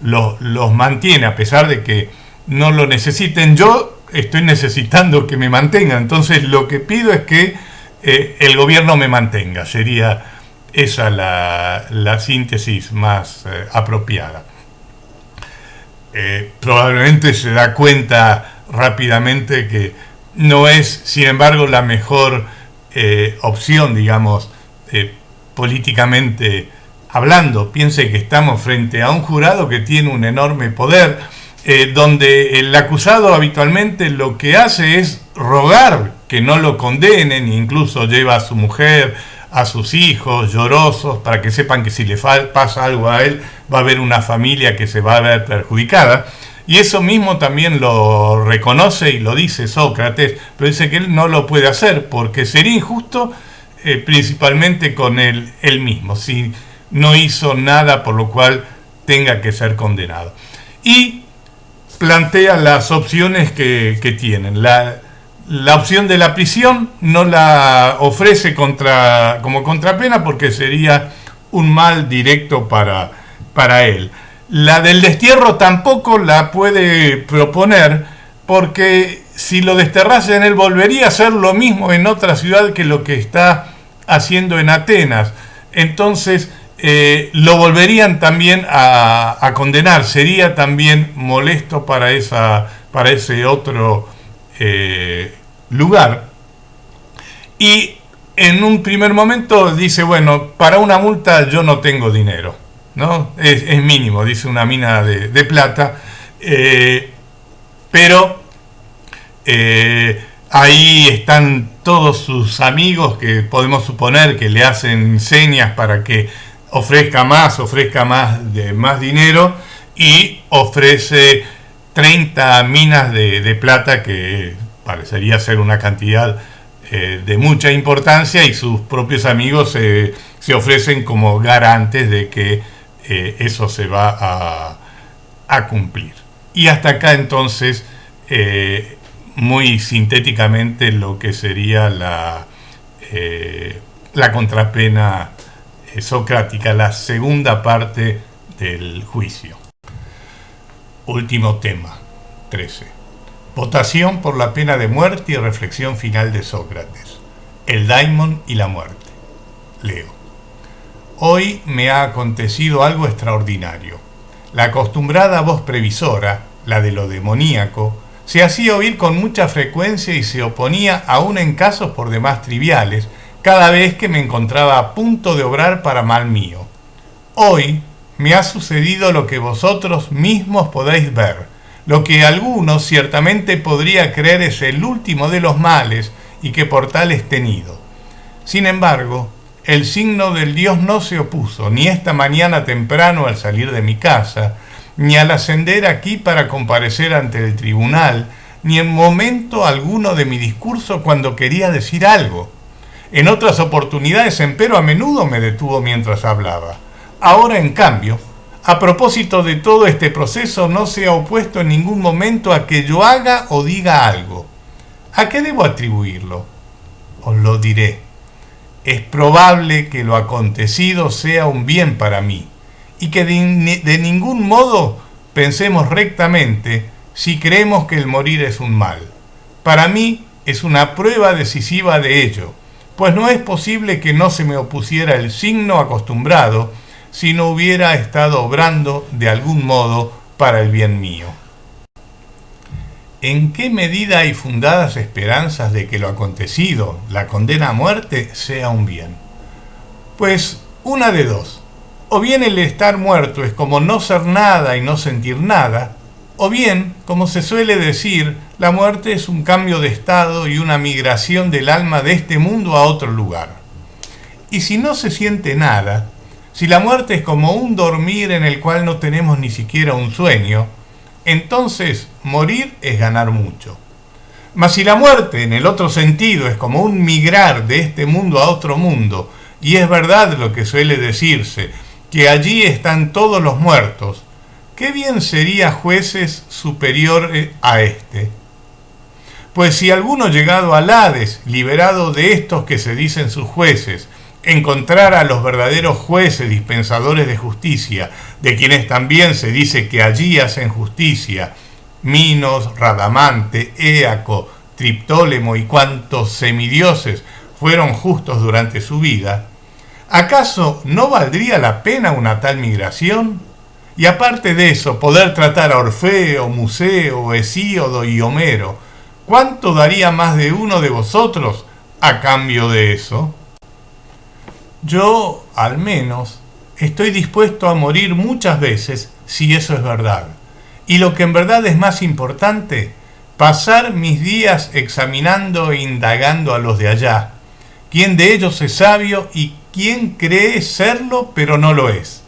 B: los mantiene a pesar de que no lo necesiten, yo estoy necesitando que me mantengan, entonces lo que pido es que el gobierno me mantenga. Sería esa la síntesis más apropiada. Probablemente se da cuenta rápidamente que no es, sin embargo, la mejor opción, digamos, políticamente hablando. Piense que estamos frente a un jurado que tiene un enorme poder, donde el acusado habitualmente lo que hace es rogar que no lo condenen, incluso lleva a su mujer, a sus hijos llorosos, para que sepan que si le pasa algo a él, va a haber una familia que se va a ver perjudicada. Y eso mismo también lo reconoce y lo dice Sócrates, pero dice que él no lo puede hacer porque sería injusto, principalmente con él mismo, si no hizo nada por lo cual tenga que ser condenado. Y plantea las opciones que tienen. La opción de la prisión no la ofrece como contrapena porque sería un mal directo para él. La del destierro tampoco la puede proponer porque si lo desterrasen él volvería a hacer lo mismo en otra ciudad que lo que está haciendo en Atenas. Entonces lo volverían también a condenar, sería también molesto para ese otro lugar. Y en un primer momento dice, bueno, para una multa yo no tengo dinero, ¿no? Es mínimo, dice, una mina de plata, pero ahí están todos sus amigos que podemos suponer que le hacen señas para que ofrezca más más dinero, y ofrece 30 minas de plata, que parecería ser una cantidad de mucha importancia, y sus propios amigos se ofrecen como garantes de que eso se va a cumplir. Y hasta acá entonces, muy sintéticamente, lo que sería la contrapena socrática, la segunda parte del juicio. Último tema, 13. Votación por la pena de muerte y reflexión final de Sócrates. El daimon y la muerte. Leo. Hoy me ha acontecido algo extraordinario. La acostumbrada voz previsora, la de lo demoníaco, se hacía oír con mucha frecuencia y se oponía, aún en casos por demás triviales, cada vez que me encontraba a punto de obrar para mal mío. Hoy me ha sucedido lo que vosotros mismos podéis ver, lo que algunos ciertamente podría creer es el último de los males y que por tal es tenido. Sin embargo, el signo del Dios no se opuso, ni esta mañana temprano al salir de mi casa, ni al ascender aquí para comparecer ante el tribunal, ni en momento alguno de mi discurso cuando quería decir algo. En otras oportunidades, empero, a menudo me detuvo mientras hablaba. Ahora, en cambio, a propósito de todo este proceso, no se ha opuesto en ningún momento a que yo haga o diga algo. ¿A qué debo atribuirlo? Os lo diré. Es probable que lo acontecido sea un bien para mí, y que de ningún modo pensemos rectamente si creemos que el morir es un mal. Para mí es una prueba decisiva de ello, pues no es posible que no se me opusiera el signo acostumbrado si no hubiera estado obrando de algún modo para el bien mío. ¿En qué medida hay fundadas esperanzas de que lo acontecido, la condena a muerte, sea un bien? Pues una de dos. O bien el estar muerto es como no ser nada y no sentir nada, o bien, como se suele decir, la muerte es un cambio de estado y una migración del alma de este mundo a otro lugar. Y si no se siente nada, si la muerte es como un dormir en el cual no tenemos ni siquiera un sueño, entonces morir es ganar mucho. Mas si la muerte, en el otro sentido, es como un migrar de este mundo a otro mundo, y es verdad lo que suele decirse, que allí están todos los muertos, ¿qué bien sería, jueces, superior a este? Pues si alguno llegado al Hades, liberado de estos que se dicen sus jueces, encontrara a los verdaderos jueces dispensadores de justicia, de quienes también se dice que allí hacen justicia, Minos, Radamante, Éaco, Triptólemo y cuantos semidioses fueron justos durante su vida, ¿acaso no valdría la pena una tal migración? Y aparte de eso, poder tratar a Orfeo, Museo, Hesíodo y Homero, ¿cuánto daría más de uno de vosotros a cambio de eso? Yo, al menos, estoy dispuesto a morir muchas veces si eso es verdad. Y lo que en verdad es más importante, pasar mis días examinando e indagando a los de allá. ¿Quién de ellos es sabio y quién cree serlo pero no lo es?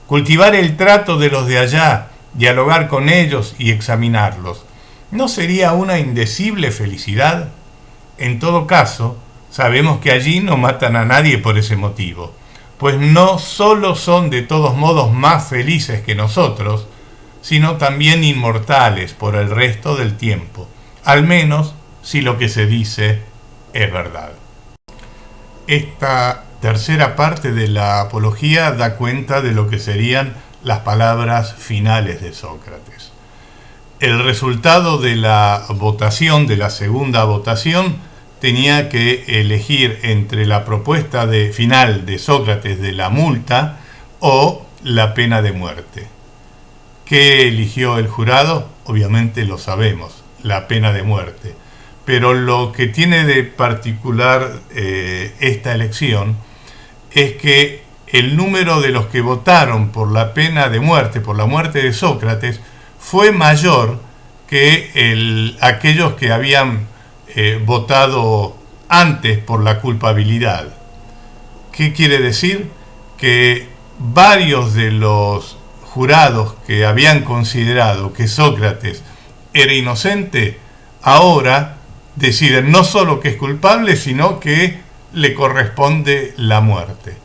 B: Cultivar el trato de los de allá, dialogar con ellos y examinarlos. ¿No sería una indecible felicidad? En todo caso, sabemos que allí no matan a nadie por ese motivo, pues no solo son de todos modos más felices que nosotros, sino también inmortales por el resto del tiempo, al menos si lo que se dice es verdad. Esta tercera parte de la apología da cuenta de lo que serían las palabras finales de Sócrates. El resultado de la votación, de la segunda votación, tenía que elegir entre la propuesta final de Sócrates de la multa o la pena de muerte. ¿Qué eligió el jurado? Obviamente lo sabemos, la pena de muerte. Pero lo que tiene de particular esta elección es que el número de los que votaron por la pena de muerte, por la muerte de Sócrates, fue mayor que aquellos que habían votado antes por la culpabilidad. ¿Qué quiere decir? Que varios de los jurados que habían considerado que Sócrates era inocente, ahora deciden no solo que es culpable, sino que le corresponde la muerte.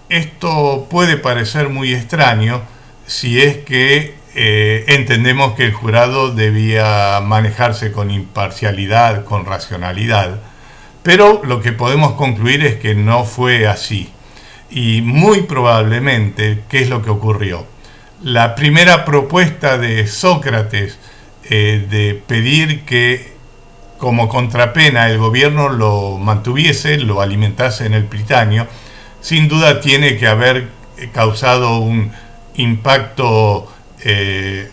B: Esto puede parecer muy extraño si es que entendemos que el jurado debía manejarse con imparcialidad, con racionalidad, pero lo que podemos concluir es que no fue así. Y muy probablemente, ¿qué es lo que ocurrió? La primera propuesta de Sócrates de pedir que como contrapena el gobierno lo mantuviese, lo alimentase en el pritanio, sin duda tiene que haber causado un impacto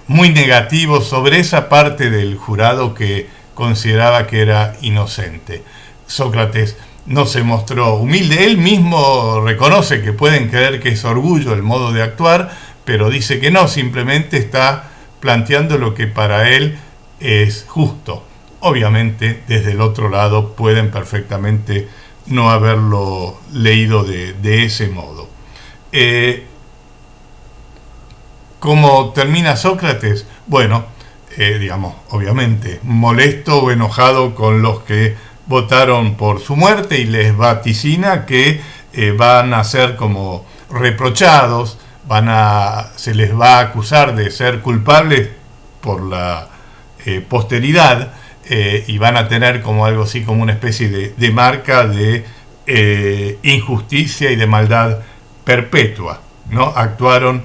B: muy negativo sobre esa parte del jurado que consideraba que era inocente. Sócrates no se mostró humilde, él mismo reconoce que pueden creer que es orgullo el modo de actuar, pero dice que no, simplemente está planteando lo que para él es justo. Obviamente, desde el otro lado pueden perfectamente no haberlo leído de ese modo. ¿Cómo termina Sócrates? Bueno, obviamente, molesto o enojado con los que votaron por su muerte y les vaticina que van a ser como reprochados, se les va a acusar de ser culpables por la posteridad, y van a tener como algo así como una especie de marca de injusticia y de maldad perpetua, ¿no? Actuaron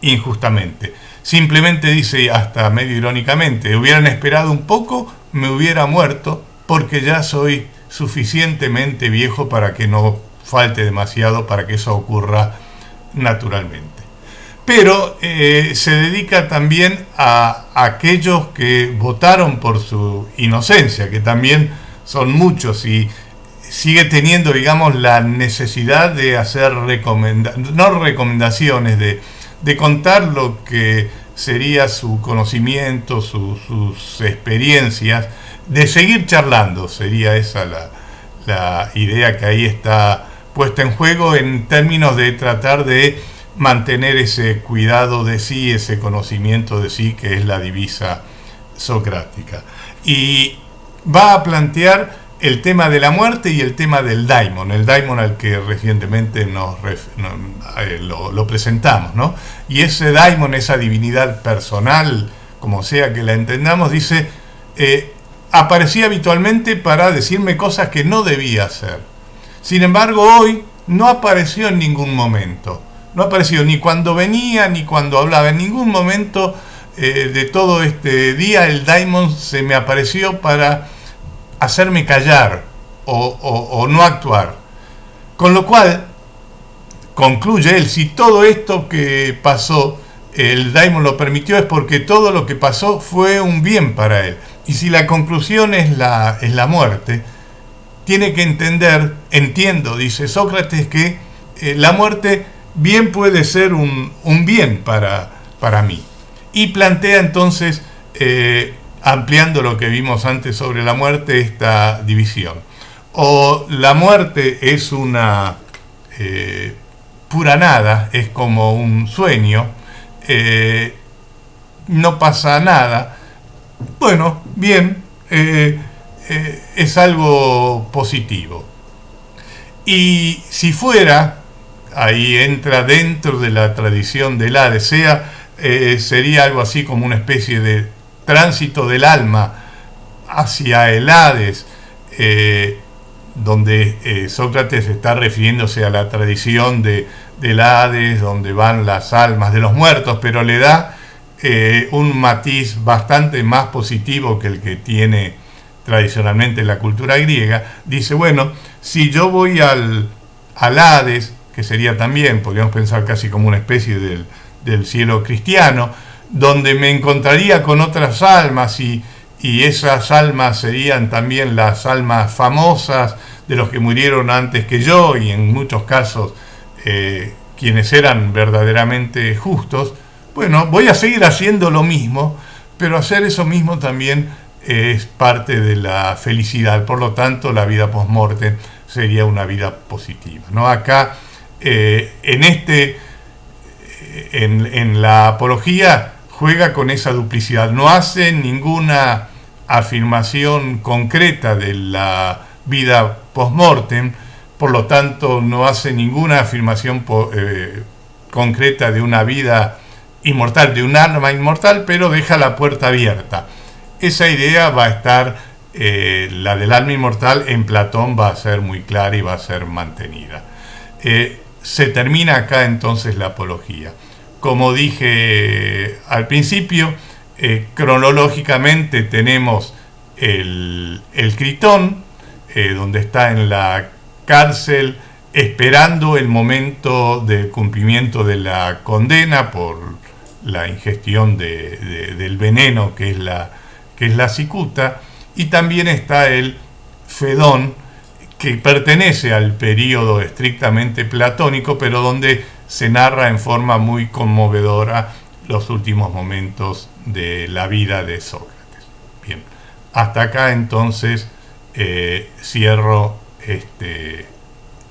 B: injustamente. Simplemente dice, hasta medio irónicamente, hubieran esperado un poco, me hubiera muerto, porque ya soy suficientemente viejo para que no falte demasiado para que eso ocurra naturalmente. Pero se dedica también a aquellos que votaron por su inocencia, que también son muchos, y sigue teniendo, digamos, la necesidad de hacer recomendaciones, de contar lo que sería su conocimiento, sus experiencias, de seguir charlando, sería esa la idea que ahí está puesta en juego en términos de tratar de mantener ese cuidado de sí, ese conocimiento de sí, que es la divisa socrática. Y va a plantear el tema de la muerte y el tema del daimon, el daimon al que recientemente lo presentamos, ¿no? Y ese daimon, esa divinidad personal, como sea que la entendamos, dice, aparecía habitualmente para decirme cosas que no debía hacer. Sin embargo, hoy no apareció en ningún momento. No apareció ni cuando venía ni cuando hablaba. En ningún momento de todo este día el daimon se me apareció para hacerme callar o no actuar. Con lo cual, concluye él, si todo esto que pasó el daimon lo permitió, es porque todo lo que pasó fue un bien para él. Y si la conclusión es la muerte, tiene que entiendo, dice Sócrates, que la muerte bien puede ser un bien para mí. Y plantea entonces, ampliando lo que vimos antes sobre la muerte, esta división. O la muerte es una pura nada, es como un sueño, no pasa nada. Bueno, bien, es algo positivo. Y si fuera, ahí entra dentro de la tradición del Hades, sería algo así como una especie de tránsito del alma hacia el Hades, donde Sócrates está refiriéndose a la tradición del Hades, donde van las almas de los muertos, pero le da un matiz bastante más positivo que el que tiene tradicionalmente la cultura griega. Dice, bueno, si yo voy al Hades, que sería también, podríamos pensar casi como una especie del cielo cristiano, donde me encontraría con otras almas y esas almas serían también las almas famosas de los que murieron antes que yo y en muchos casos quienes eran verdaderamente justos. Bueno, voy a seguir haciendo lo mismo, pero hacer eso mismo también es parte de la felicidad. Por lo tanto, la vida post-mortem sería una vida positiva, ¿no? Acá, en la apología, juega con esa duplicidad. No hace ninguna afirmación concreta de la vida post-mortem, por lo tanto, no hace ninguna afirmación concreta de una vida inmortal, de un alma inmortal, pero deja la puerta abierta. Esa idea va a estar, la del alma inmortal, en Platón va a ser muy clara y va a ser mantenida. Se termina acá entonces la apología. Como dije al principio, cronológicamente tenemos el Critón, donde está en la cárcel esperando el momento del cumplimiento de la condena por la ingestión del veneno que es la cicuta, y también está el Fedón, que pertenece al período estrictamente platónico, pero donde se narra en forma muy conmovedora los últimos momentos de la vida de Sócrates. Bien, hasta acá entonces cierro este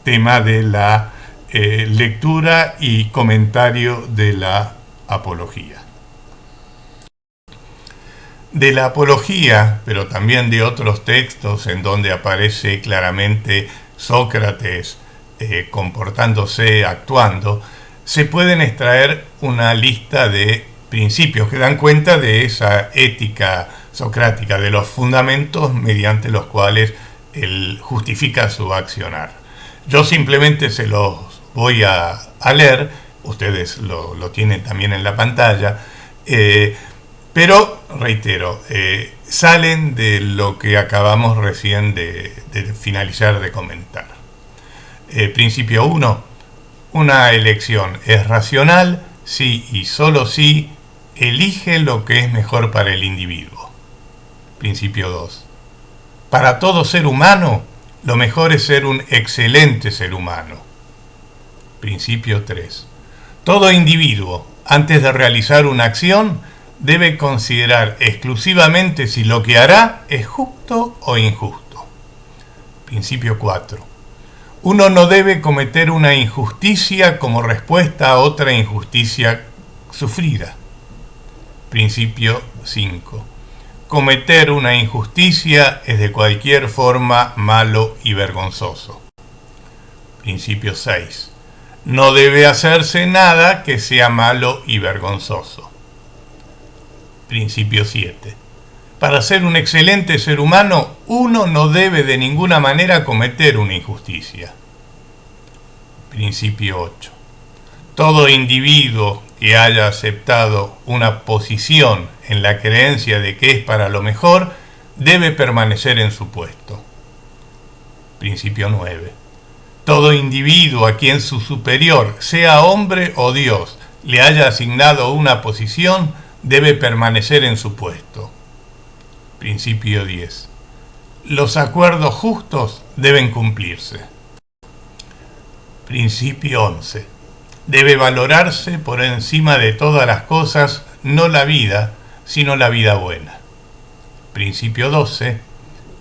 B: tema de la lectura y comentario de la apología. De la apología, pero también de otros textos en donde aparece claramente Sócrates comportándose, actuando, se pueden extraer una lista de principios que dan cuenta de esa ética socrática, de los fundamentos mediante los cuales él justifica su accionar. Yo simplemente se los voy a leer, ustedes lo tienen también en la pantalla, pero, reitero, salen de lo que acabamos recién de finalizar de comentar. Principio 1. Una elección es racional si y solo si elige lo que es mejor para el individuo. Principio 2. Para todo ser humano, lo mejor es ser un excelente ser humano. Principio 3. Todo individuo, antes de realizar una acción, debe considerar exclusivamente si lo que hará es justo o injusto. Principio 4. Uno no debe cometer una injusticia como respuesta a otra injusticia sufrida. Principio 5. Cometer una injusticia es de cualquier forma malo y vergonzoso. Principio 6. No debe hacerse nada que sea malo y vergonzoso. Principio 7. Para ser un excelente ser humano, uno no debe de ninguna manera cometer una injusticia. Principio 8. Todo individuo que haya aceptado una posición en la creencia de que es para lo mejor, debe permanecer en su puesto. Principio 9. Todo individuo a quien su superior, sea hombre o Dios, le haya asignado una posición, debe permanecer en su puesto. Principio 10. Los acuerdos justos deben cumplirse. Principio 11. Debe valorarse por encima de todas las cosas, no la vida, sino la vida buena. Principio 12.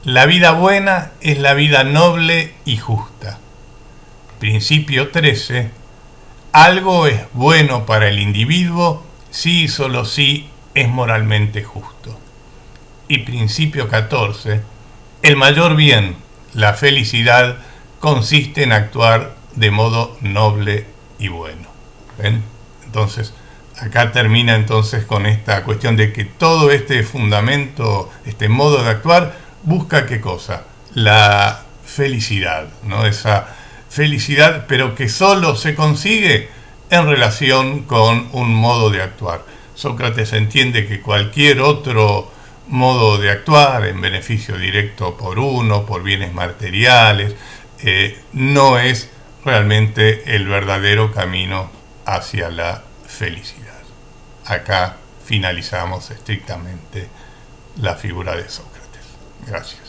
B: La vida buena es la vida noble y justa. Principio 13. Algo es bueno para el individuo si y solo si es moralmente justo. Y principio 14. El mayor bien, la felicidad, consiste en actuar de modo noble y bueno. ¿Ven? Entonces, acá termina entonces con esta cuestión de que todo este fundamento, este modo de actuar, busca ¿qué cosa? La felicidad, ¿no? Esa felicidad, pero que solo se consigue en relación con un modo de actuar. Sócrates entiende que cualquier otro modo de actuar en beneficio directo por uno, por bienes materiales, no es realmente el verdadero camino hacia la felicidad. Acá finalizamos estrictamente la figura de Sócrates. Gracias.